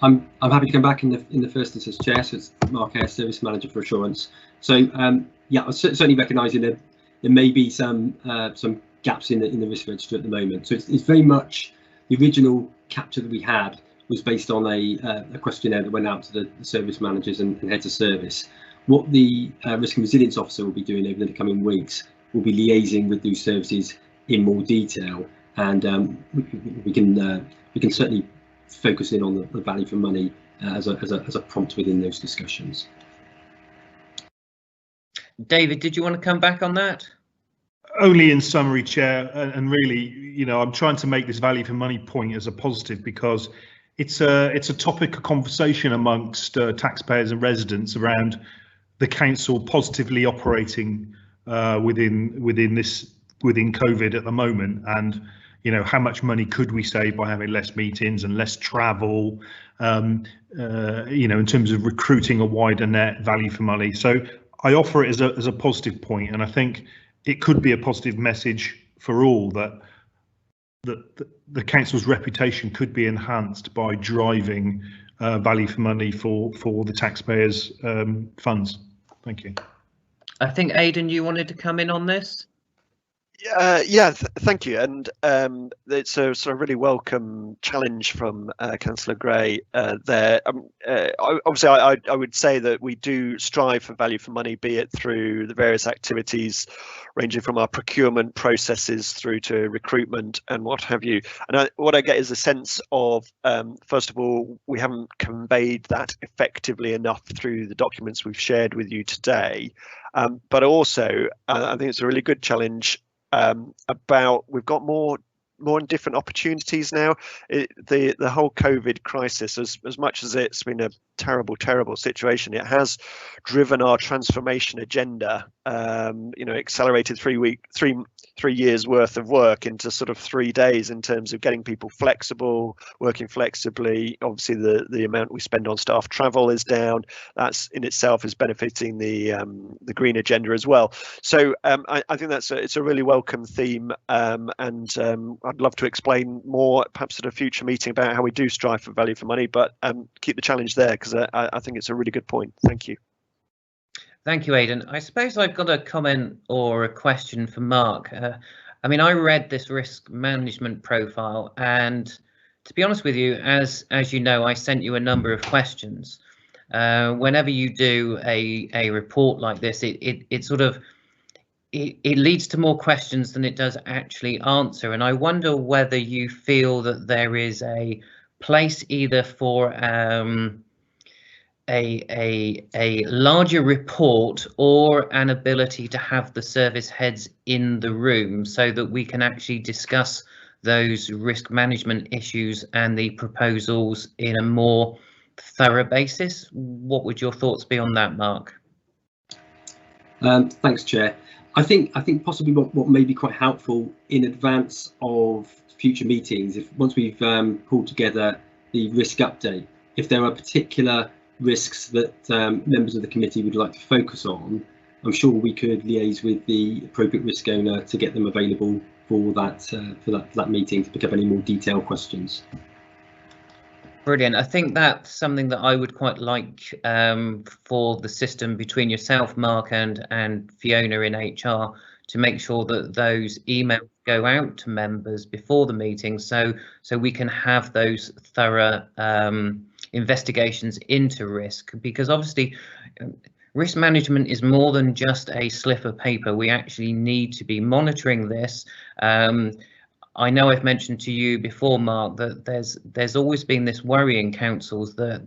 S10: I'm happy to come back in the first instance, Chair. So it's Mark Ayres, Service Manager for Assurance. So yeah, I'm certainly recognising that there may be some gaps in the risk register at the moment. So it's very much the original capture that we had was based on a questionnaire that went out to the service managers and heads of service. What the Risk and Resilience Officer will be doing over the coming weeks will be liaising with those services in more detail, and we can certainly focus in on the value for money as a prompt within those discussions.
S1: David, did you want to come back on that?
S5: Only in summary, Chair, and really, you know, I'm trying to make this value for money point as a positive because it's a topic of conversation amongst taxpayers and residents around the council positively operating within COVID at the moment, and you know, how much money could we save by having less meetings and less travel, you know, in terms of recruiting a wider net value for money. So I offer it as a positive point, and I think it could be a positive message for all that the council's reputation could be enhanced by driving value for money for the taxpayers' funds. Thank you.
S1: I think Aidan, you wanted to come in on this.
S8: Thank you, and it's a sort of really welcome challenge from Councillor Gray there. Obviously, I would say that we do strive for value for money, be it through the various activities ranging from our procurement processes through to recruitment and what have you. And what I get is a sense of, first of all, we haven't conveyed that effectively enough through the documents we've shared with you today. But also, I think it's a really good challenge about we've got more and different opportunities now. The whole COVID crisis, as much as it's been a terrible situation, it has driven our transformation agenda, you know, accelerated 3 years worth of work into sort of 3 days in terms of getting people flexible, working flexibly. Obviously the amount we spend on staff travel is down. That's in itself is benefiting the green agenda as well. So I think it's a really welcome theme, and I'd love to explain more perhaps at a future meeting about how we do strive for value for money, but keep the challenge there because I think it's a really good point. Thank you.
S1: Thank you, Aidan. I suppose I've got a comment or a question for Mark. I mean, I read this risk management profile, and to be honest with you, as you know, I sent you a number of questions. Whenever you do a report like this, it sort of it leads to more questions than it does actually answer. And I wonder whether you feel that there is a place either for a larger report or an ability to have the service heads in the room so that we can actually discuss those risk management issues and the proposals in a more thorough basis. What would your thoughts be on that, Mark?
S10: Thanks, Chair. I think possibly what may be quite helpful in advance of future meetings, if once we've pulled together the risk update, if there are particular risks that members of the committee would like to focus on, I'm sure we could liaise with the appropriate risk owner to get them available for that meeting to pick up any more detailed questions.
S1: Brilliant. I think that's something that I would quite like for the system between yourself, Mark, and Fiona in HR, to make sure that those emails go out to members before the meeting, so we can have those thorough investigations into risk, because obviously risk management is more than just a slip of paper. We actually need to be monitoring this. I know I've mentioned to you before, Mark, that there's always been this worry in councils that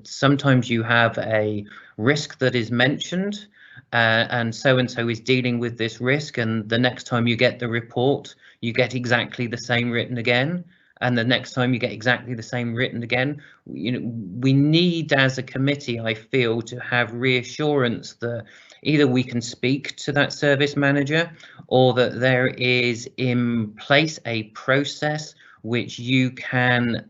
S1: sometimes you have a risk that is mentioned, and so is dealing with this risk, and the next time you get the report, you get exactly the same written again, and the next time you get exactly the same written again. You know, we need, as a committee, I feel, to have reassurance that either we can speak to that service manager, or that there is in place a process which you can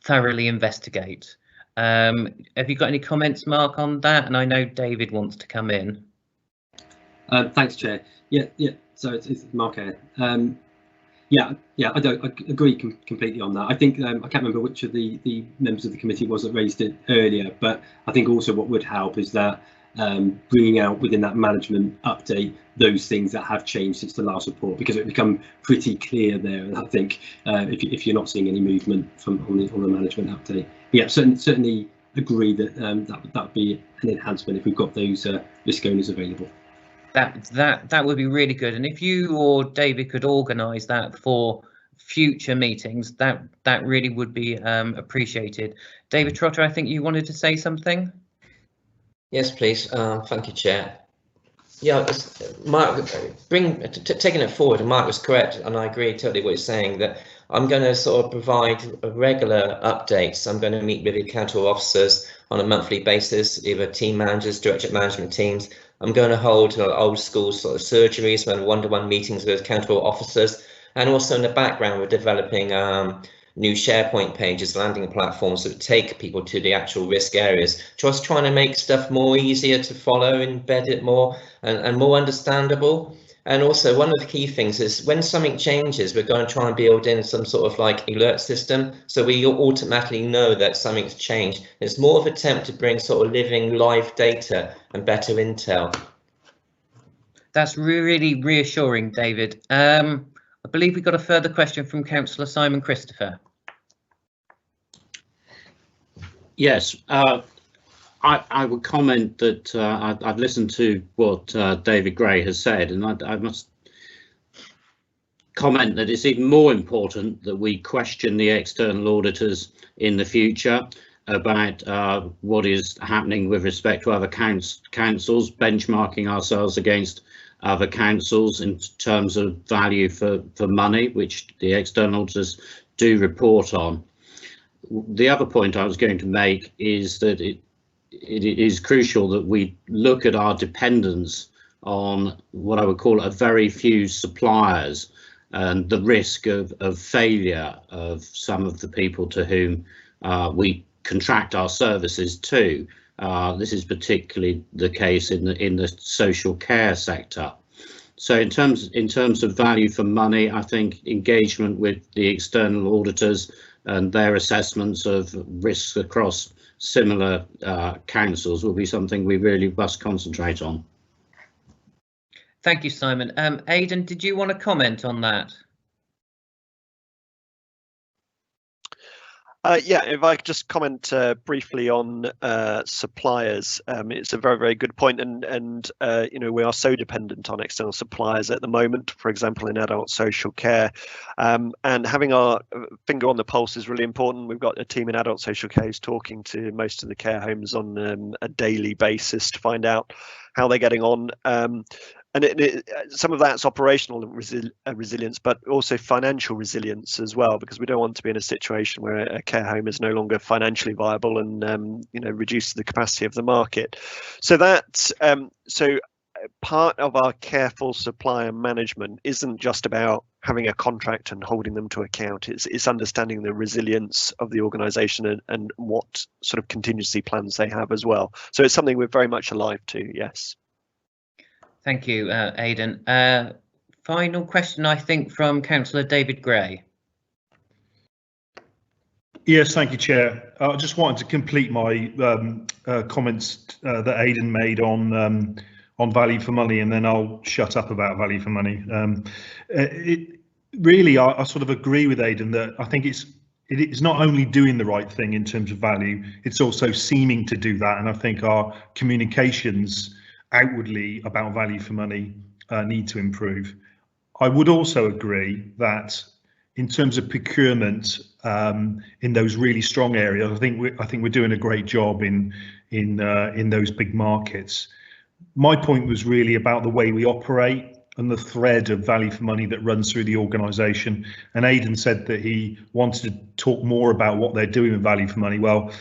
S1: thoroughly investigate. Have you got any comments, Mark, on that? And I know David wants to come in.
S10: Thanks, Chair. Yeah. So it's Mark here. Yeah, I agree completely on that. I think I can't remember which of the members of the committee was that raised it earlier, but I think also what would help is that bringing out within that management update those things that have changed since the last report, because it become pretty clear there. And I think if you're not seeing any movement from on the management update, yeah, certainly agree that that would be an enhancement if we've got those risk owners available.
S1: That would be really good, and if you or David could organise that for future meetings, that really would be appreciated. David Trotter, I think you wanted to say something.
S11: Yes, please. Thank you, Chair. Yeah, Mark, taking it forward, and Mark was correct, and I agree totally what he's saying, that I'm going to sort of provide regular updates. I'm going to meet with the accountable officers on a monthly basis, either team managers, directorate management teams. I'm going to hold old school sort of surgeries and one-to-one meetings with accountable officers, and also in the background we're developing new SharePoint pages, landing platforms that take people to the actual risk areas, just trying to make stuff more easier to follow, embed it more and more understandable. And also one of the key things is when something changes, we're going to try and build in some sort of like alert system, so we automatically know that something's changed. It's more of an attempt to bring sort of living live data and better intel.
S1: That's really reassuring, David. I believe we got a further question from Councillor Simon Christopher.
S3: Yes, I would comment that I've listened to what David Gray has said, and I must comment that it's even more important that we question the external auditors in the future about what is happening with respect to other councils, benchmarking ourselves against other councils in terms of value for money, which the external auditors do report on. The other point I was going to make is that it is crucial that we look at our dependence on what I would call a very few suppliers, and the risk of failure of some of the people to whom we contract our services to. This is particularly the case in the social care sector. So in terms of value for money, I think engagement with the external auditors and their assessments of risks across similar councils will be something we really must concentrate on.
S1: Thank you, Simon. Aidan, did you want to comment on that?
S8: Yeah, if I could just comment briefly on suppliers, it's a very, very good point, and you know, we are so dependent on external suppliers at the moment, for example, in adult social care, and having our finger on the pulse is really important. We've got a team in adult social care who's talking to most of the care homes on a daily basis to find out how they're getting on. some of that's operational resilience, but also financial resilience as well, because we don't want to be in a situation where a care home is no longer financially viable and reduces the capacity of the market. So that part of our careful supplier management isn't just about having a contract and holding them to account. It's understanding the resilience of the organisation and what sort of contingency plans they have as well. So it's something we're very much alive to. Yes.
S1: Thank you, Aidan. Final question, I think, from Councillor David Gray.
S5: Yes, thank you, Chair. I just wanted to complete my comments that Aidan made on value for money, and then I'll shut up about value for money. I sort of agree with Aidan that I think it is not only doing the right thing in terms of value, it's also seeming to do that, and I think our communications outwardly about value for money need to improve. I would also agree that in terms of procurement in those really strong areas, I think we're doing a great job in those big markets. My point was really about the way we operate and the thread of value for money that runs through the organisation. And Aidan said that he wanted to talk more about what they're doing with value for money. Well,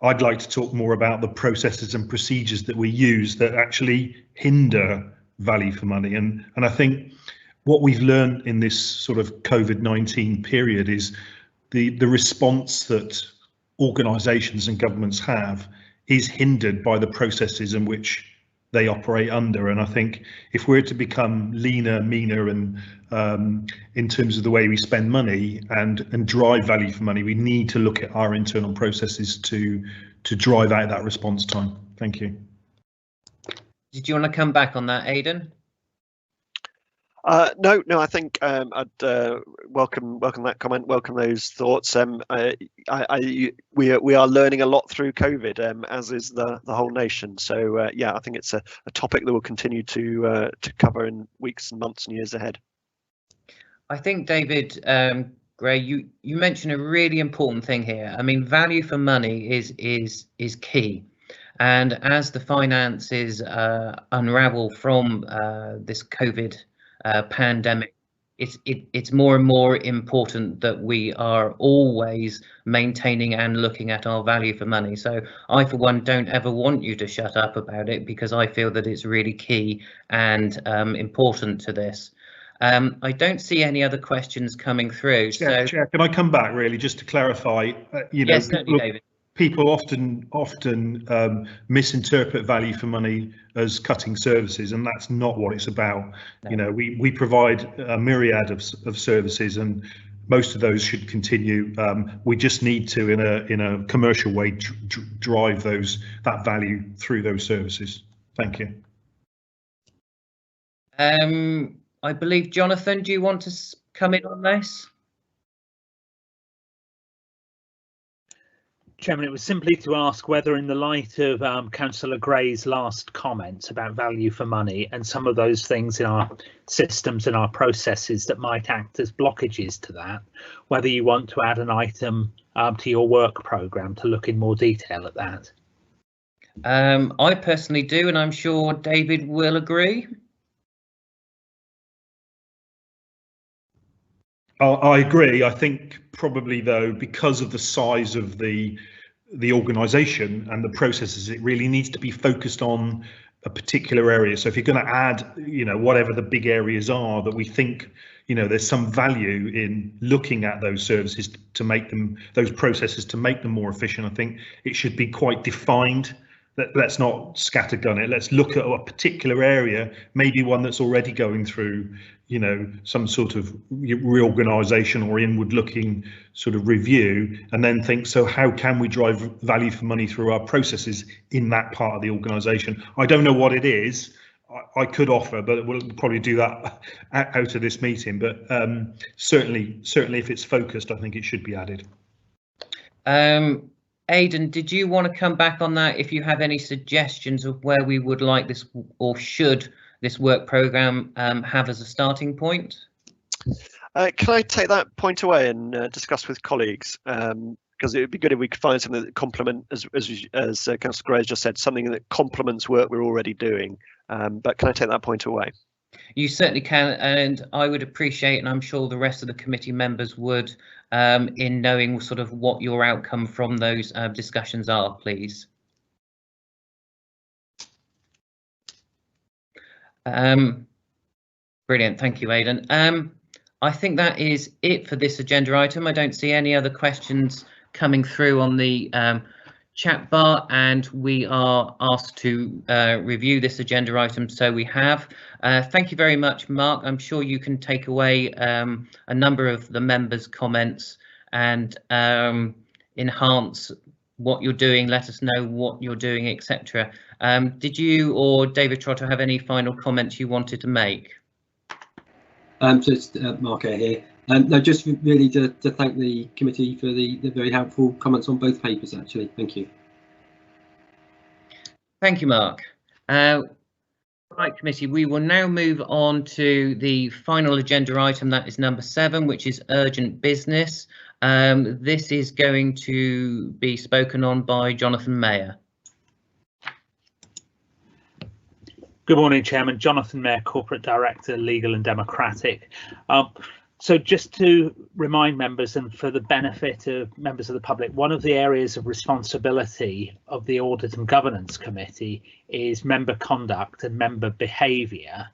S5: I'd like to talk more about the processes and procedures that we use that actually hinder value for money. And I think what we've learned in this sort of COVID-19 period is the response that organisations and governments have is hindered by the processes in which they operate under. And I think if we're to become leaner, meaner, and in terms of the way we spend money and drive value for money, we need to look at our internal processes to drive out that response time. Thank you.
S1: Did you want to come back on that, Aidan?
S8: No, I think I'd welcome that comment, welcome those thoughts. We are learning a lot through COVID, as is the whole nation. So yeah, I think it's a topic that we'll continue to cover in weeks and months and years ahead.
S1: I think, David Gray, you mentioned a really important thing here. I mean, value for money is key. And as the finances unravel from this COVID pandemic, it's more and more important that we are always maintaining and looking at our value for money. So I, for one, don't ever want you to shut up about it, because I feel that it's really key and important to this. I don't see any other questions coming through.
S5: Chair, can I come back really just to clarify?
S1: Yes, certainly, David.
S5: People often misinterpret value for money as cutting services, and that's not what it's about. No. We provide a myriad of services, and most of those should continue. We just need to, in a commercial way, drive that value through those services. Thank you.
S1: I believe, Jonathan, do you want to come in on this?
S9: Chairman, it was simply to ask whether, in the light of Councillor Gray's last comments about value for money and some of those things in our systems and our processes that might act as blockages to that, whether you want to add an item to your work programme to look in more detail at that.
S1: I personally do, and I'm sure David will agree.
S5: I agree. I think probably, though, because of the size of the organisation and the processes, it really needs to be focused on a particular area. So if you're going to add, whatever the big areas are that we think, there's some value in looking at those services to make them, those processes to make them more efficient, I think it should be quite defined. Let's not scattergun it. Let's look at a particular area, maybe one that's already going through, some sort of reorganisation or inward-looking sort of review, and then think, so how can we drive value for money through our processes in that part of the organisation? I don't know what it is. I could offer, but we'll probably do that out of this meeting. But certainly, if it's focused, I think it should be added.
S1: Aidan, did you want to come back on that? If you have any suggestions of where we would like this, or should this work programme have as a starting point?
S8: Can I take that point away and discuss with colleagues? because it would be good if we could find something that complement, as Councillor Gray just said, something that complements work we're already doing. But can I take that point away?
S1: You certainly can, and I would appreciate, and I'm sure the rest of the committee members would, in knowing sort of what your outcome from those discussions are, please. Brilliant, thank you, Aidan. I think that is it for this agenda item. I don't see any other questions coming through on the chat bar, and we are asked to review this agenda item, so we have. Thank you very much, Mark. I'm sure you can take away a number of the members' comments and enhance what you're doing, let us know what you're doing, etc. Did you or David Trotter have any final comments you wanted to make?
S10: Just Mark here. No, just really to thank the committee for the very helpful comments on both papers, actually. Thank you.
S1: Thank you, Mark. Right, committee, we will now move on to the final agenda item, that is number 7, which is urgent business. This is going to be spoken on by Jonathan Mayer.
S9: Good morning, Chairman. Jonathan Mayer, Corporate Director, Legal and Democratic. So just to remind members, and for the benefit of members of the public, one of the areas of responsibility of the Audit and Governance Committee is member conduct and member behaviour.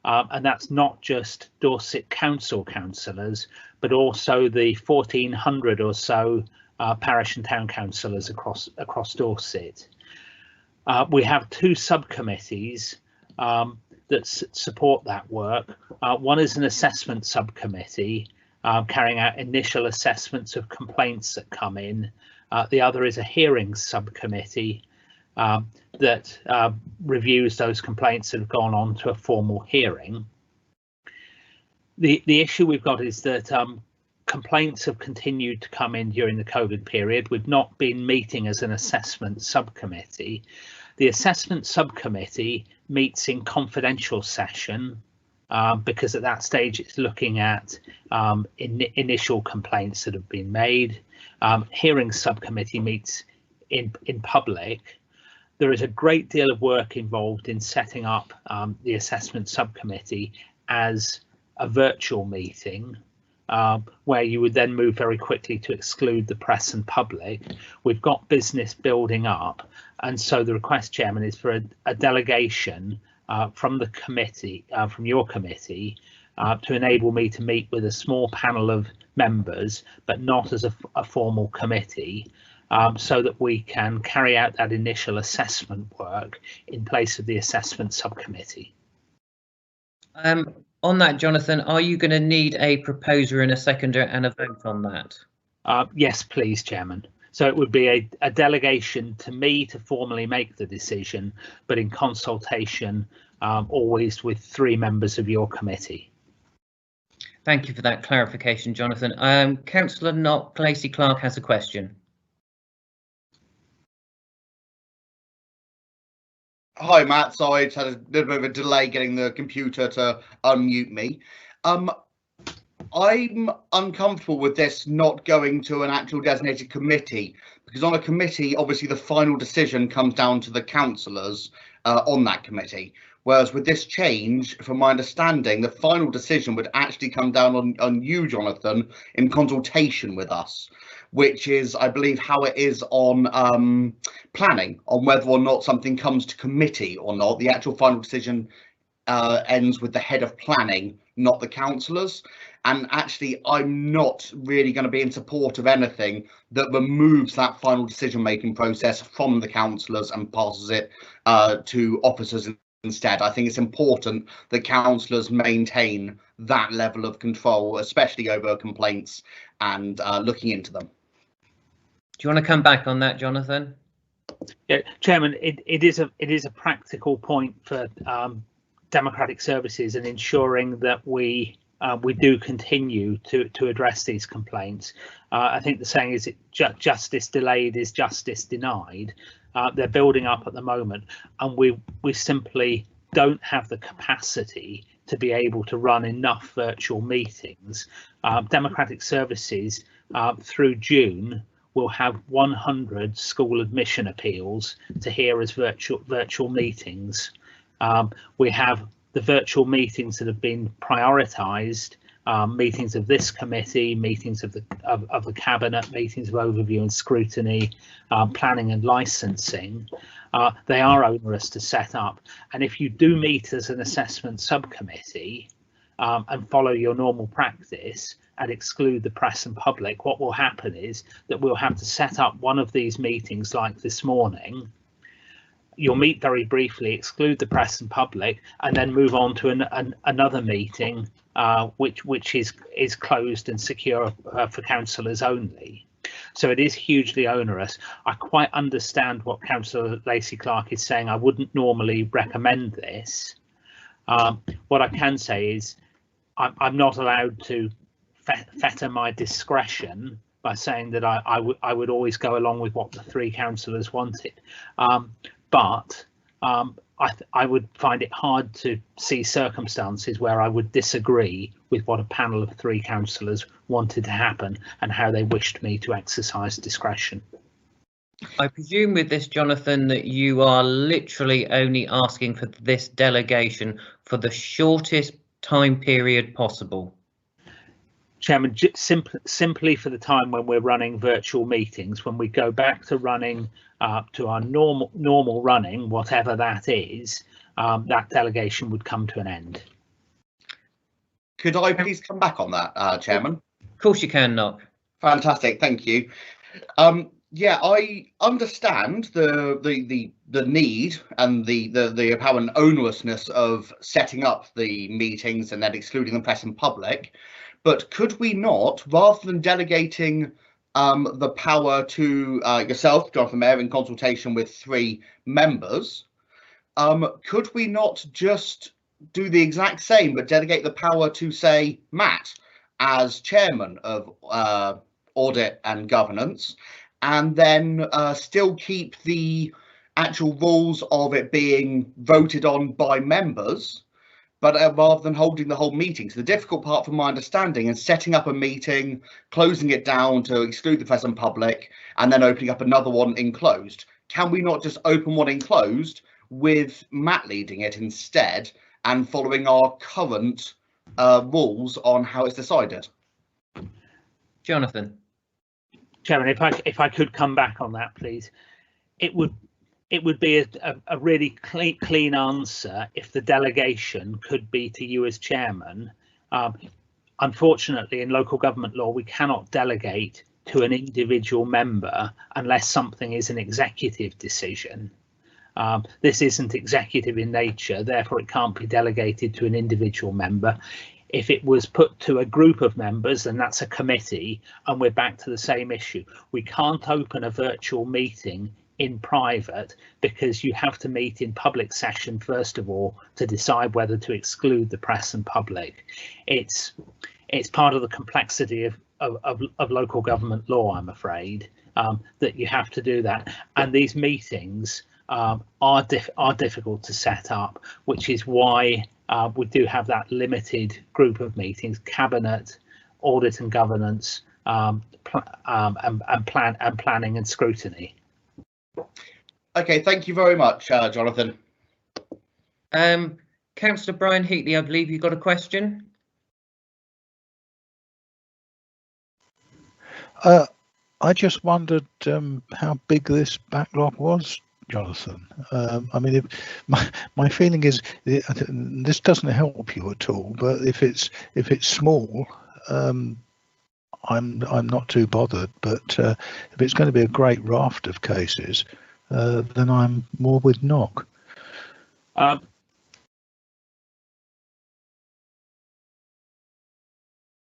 S9: And that's not just Dorset Council councillors, but also the 1,400 or so parish and town councillors across Dorset. We have 2 subcommittees that support that work. One is an assessment subcommittee carrying out initial assessments of complaints that come in. The other is a hearings subcommittee that reviews those complaints that have gone on to a formal hearing. The issue we've got is that complaints have continued to come in during the COVID period. We've not been meeting as an assessment subcommittee. The assessment subcommittee meets in confidential session because at that stage it's looking at initial complaints that have been made. Hearing subcommittee meets in public. There is a great deal of work involved in setting up the assessment subcommittee as a virtual meeting where you would then move very quickly to exclude the press and public. We've got business building up, and so the request, Chairman, is for a delegation from the committee, from your committee, to enable me to meet with a small panel of members, but not as a formal committee, so that we can carry out that initial assessment work in place of the assessment subcommittee.
S1: On that, Jonathan, are you going to need a proposer and a seconder and a vote on that?
S9: Yes, please, Chairman. So it would be a delegation to me to formally make the decision, but in consultation always with 3 members of your committee.
S1: Thank you for that clarification, Jonathan. Councillor Knock, Lacey Clark has a question.
S7: Hi, Matt. Sorry, it's had a little bit of a delay getting the computer to unmute me. I'm uncomfortable with this not going to an actual designated committee, because on a committee, obviously the final decision comes down to the councillors on that committee. Whereas with this change, from my understanding, the final decision would actually come down on you, Jonathan, in consultation with us, which is, I believe, how it is on planning, on whether or not something comes to committee or not. The actual final decision ends with the head of planning, not the councillors. And actually, I'm not really going to be in support of anything that removes that final decision-making process from the councillors and passes it to officers instead. I think it's important that councillors maintain that level of control, especially over complaints and looking into them.
S1: Do you want to come back on that, Jonathan?
S9: Yeah, Chairman, it is a practical point for democratic services and ensuring that we do continue to address these complaints. I think the saying is justice delayed is justice denied. They're building up at the moment, and we simply don't have the capacity to be able to run enough virtual meetings. Democratic services through June we'll have 100 school admission appeals to hear as virtual meetings. We have the virtual meetings that have been prioritised, meetings of this committee, meetings of the cabinet, meetings of overview and scrutiny, planning and licensing. They are onerous to set up, and if you do meet as an assessment subcommittee and follow your normal practice and exclude the press and public, what will happen is that we'll have to set up one of these meetings like this morning. You'll meet very briefly, exclude the press and public, and then move on to another meeting which is closed and secure for councillors only. So it is hugely onerous. I quite understand what Councillor Lacey-Clark is saying. I wouldn't normally recommend this. What I can say is I'm not allowed to fetter my discretion by saying that I would always go along with what the three councillors wanted. But I would find it hard to see circumstances where I would disagree with what a panel of three councillors wanted to happen and how they wished me to exercise discretion.
S1: I presume with this, Jonathan, that you are literally only asking for this delegation for the shortest time period possible.
S9: Chairman, simply for the time when we're running virtual meetings. When we go back to running to our normal running, whatever that is, that delegation would come to an end.
S7: Could I please come back on that, Chairman?
S1: Of course you can, Knock.
S7: Fantastic, thank you. Yeah, I understand the need and the apparent onerousness of setting up the meetings and then excluding the press and public. But could we not, rather than delegating the power to yourself, Jonathan Mayor, in consultation with three members, could we not just do the exact same but delegate the power to, say, Matt as chairman of Audit and Governance, and then still keep the actual rules of it being voted on by members, but rather than holding the whole meeting? So the difficult part from my understanding is setting up a meeting, closing it down to exclude the press and public, and then opening up another one enclosed. Can we not just open one enclosed with Matt leading it instead and following our current rules on how it's decided?
S1: Jonathan.
S9: Chairman, if I could come back on that, please. It would be a really clean answer if the delegation could be to you as chairman. Unfortunately, in local government law, we cannot delegate to an individual member unless something is an executive decision. This isn't executive in nature, therefore it can't be delegated to an individual member. If it was put to a group of members, then that's a committee, and we're back to the same issue. We can't open a virtual meeting in private because you have to meet in public session first of all to decide whether to exclude the press and public. It's part of the complexity of local government law, I'm afraid, that you have to do that, and these meetings are difficult to set up, which is why we do have that limited group of meetings: cabinet, audit and governance, and planning and scrutiny.
S7: Okay, thank you very much, Jonathan.
S1: Councillor Brian Heatley, I believe you got a question.
S6: I just wondered how big this backlog was, Jonathan. I mean, my feeling is this doesn't help you at all. But if it's small, I'm not too bothered. But if it's going to be a great raft of cases, then I'm more with Knock.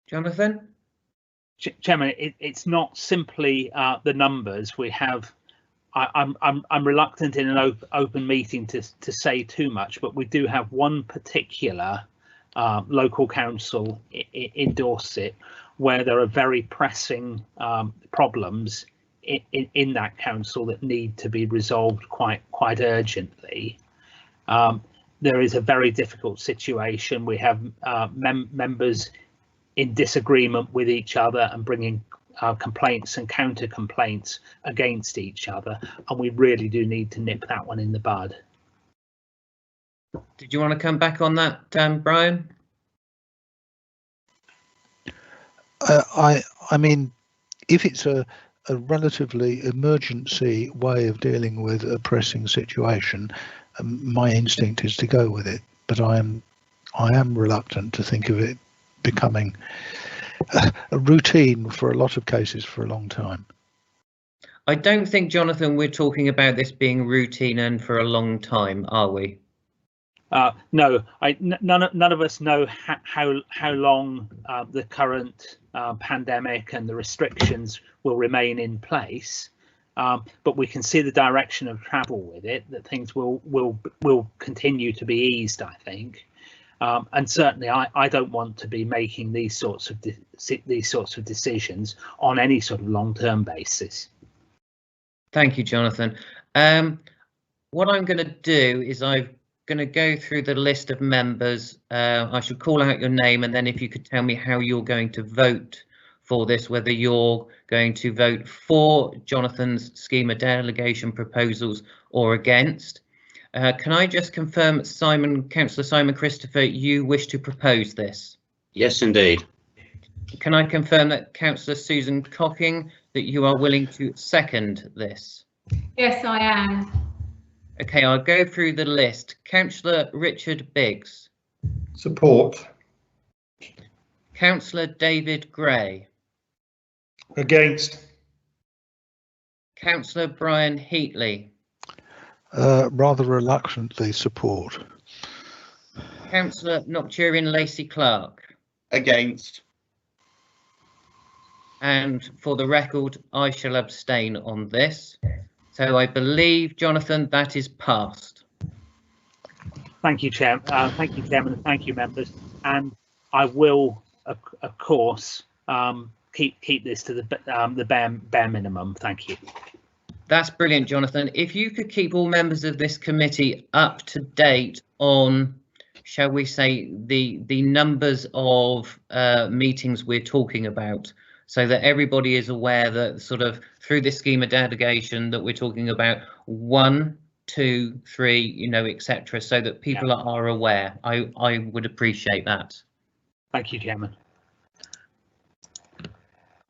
S1: Jonathan?
S9: Chairman, it's not simply the numbers we have. I'm reluctant in an open meeting to say too much, but we do have one particular local council in Dorset where there are very pressing problems in that council that need to be resolved quite urgently. There is a very difficult situation. We have members in disagreement with each other and bringing complaints and counter complaints against each other, and we really do need to nip that one in the bud.
S1: Did you want to come back on that, Brian?
S6: I mean, if it's a relatively emergency way of dealing with a pressing situation, my instinct is to go with it. But I am reluctant to think of it becoming a routine for a lot of cases for a long time.
S1: I don't think, Jonathan, we're talking about this being routine and for a long time, are we?
S9: No, none of us know how long the current pandemic and the restrictions will remain in place, but we can see the direction of travel with it, that things will continue to be eased, I think, and certainly I don't want to be making these sorts of decisions on any sort of long-term basis.
S1: Thank you, Jonathan. What I'm going to do is I'm going to go through the list of members. I should call out your name, and then if you could tell me how you're going to vote for this, whether you're going to vote for Jonathan's schema delegation proposals or against. Can I just confirm, Councillor Simon Christopher, you wish to propose this?
S3: Yes, indeed.
S1: Can I confirm that Councillor Susan Cocking, that you are willing to second this?
S4: Yes, I am.
S1: Okay, I'll go through the list. Councillor Richard Biggs.
S2: Support.
S1: Councillor David Gray.
S5: Against.
S1: Councillor Brian Heatley.
S6: Rather reluctantly support.
S1: Councillor Nocturian Lacey Clark.
S7: Against.
S1: And for the record, I shall abstain on this. So I believe, Jonathan, that is passed.
S9: Thank you, Chair. Thank you, Chairman, and thank you, members. And I will, of course, keep this to the bare minimum. Thank you.
S1: That's brilliant, Jonathan. If you could keep all members of this committee up to date on, shall we say, the numbers of meetings we're talking about, so that everybody is aware that sort of through this schema delegation that we're talking about 1, 2, 3, you know, etc., so that people are aware. I would appreciate that.
S9: Thank you, Chairman.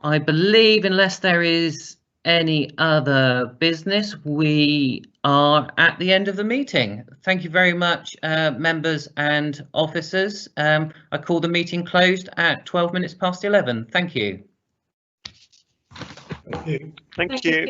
S1: I believe, unless there is any other business, we are at the end of the meeting. Thank you very much, members and officers. I call the meeting closed at 12 minutes past 11. Thank you.
S2: Thank you.
S8: Thank you.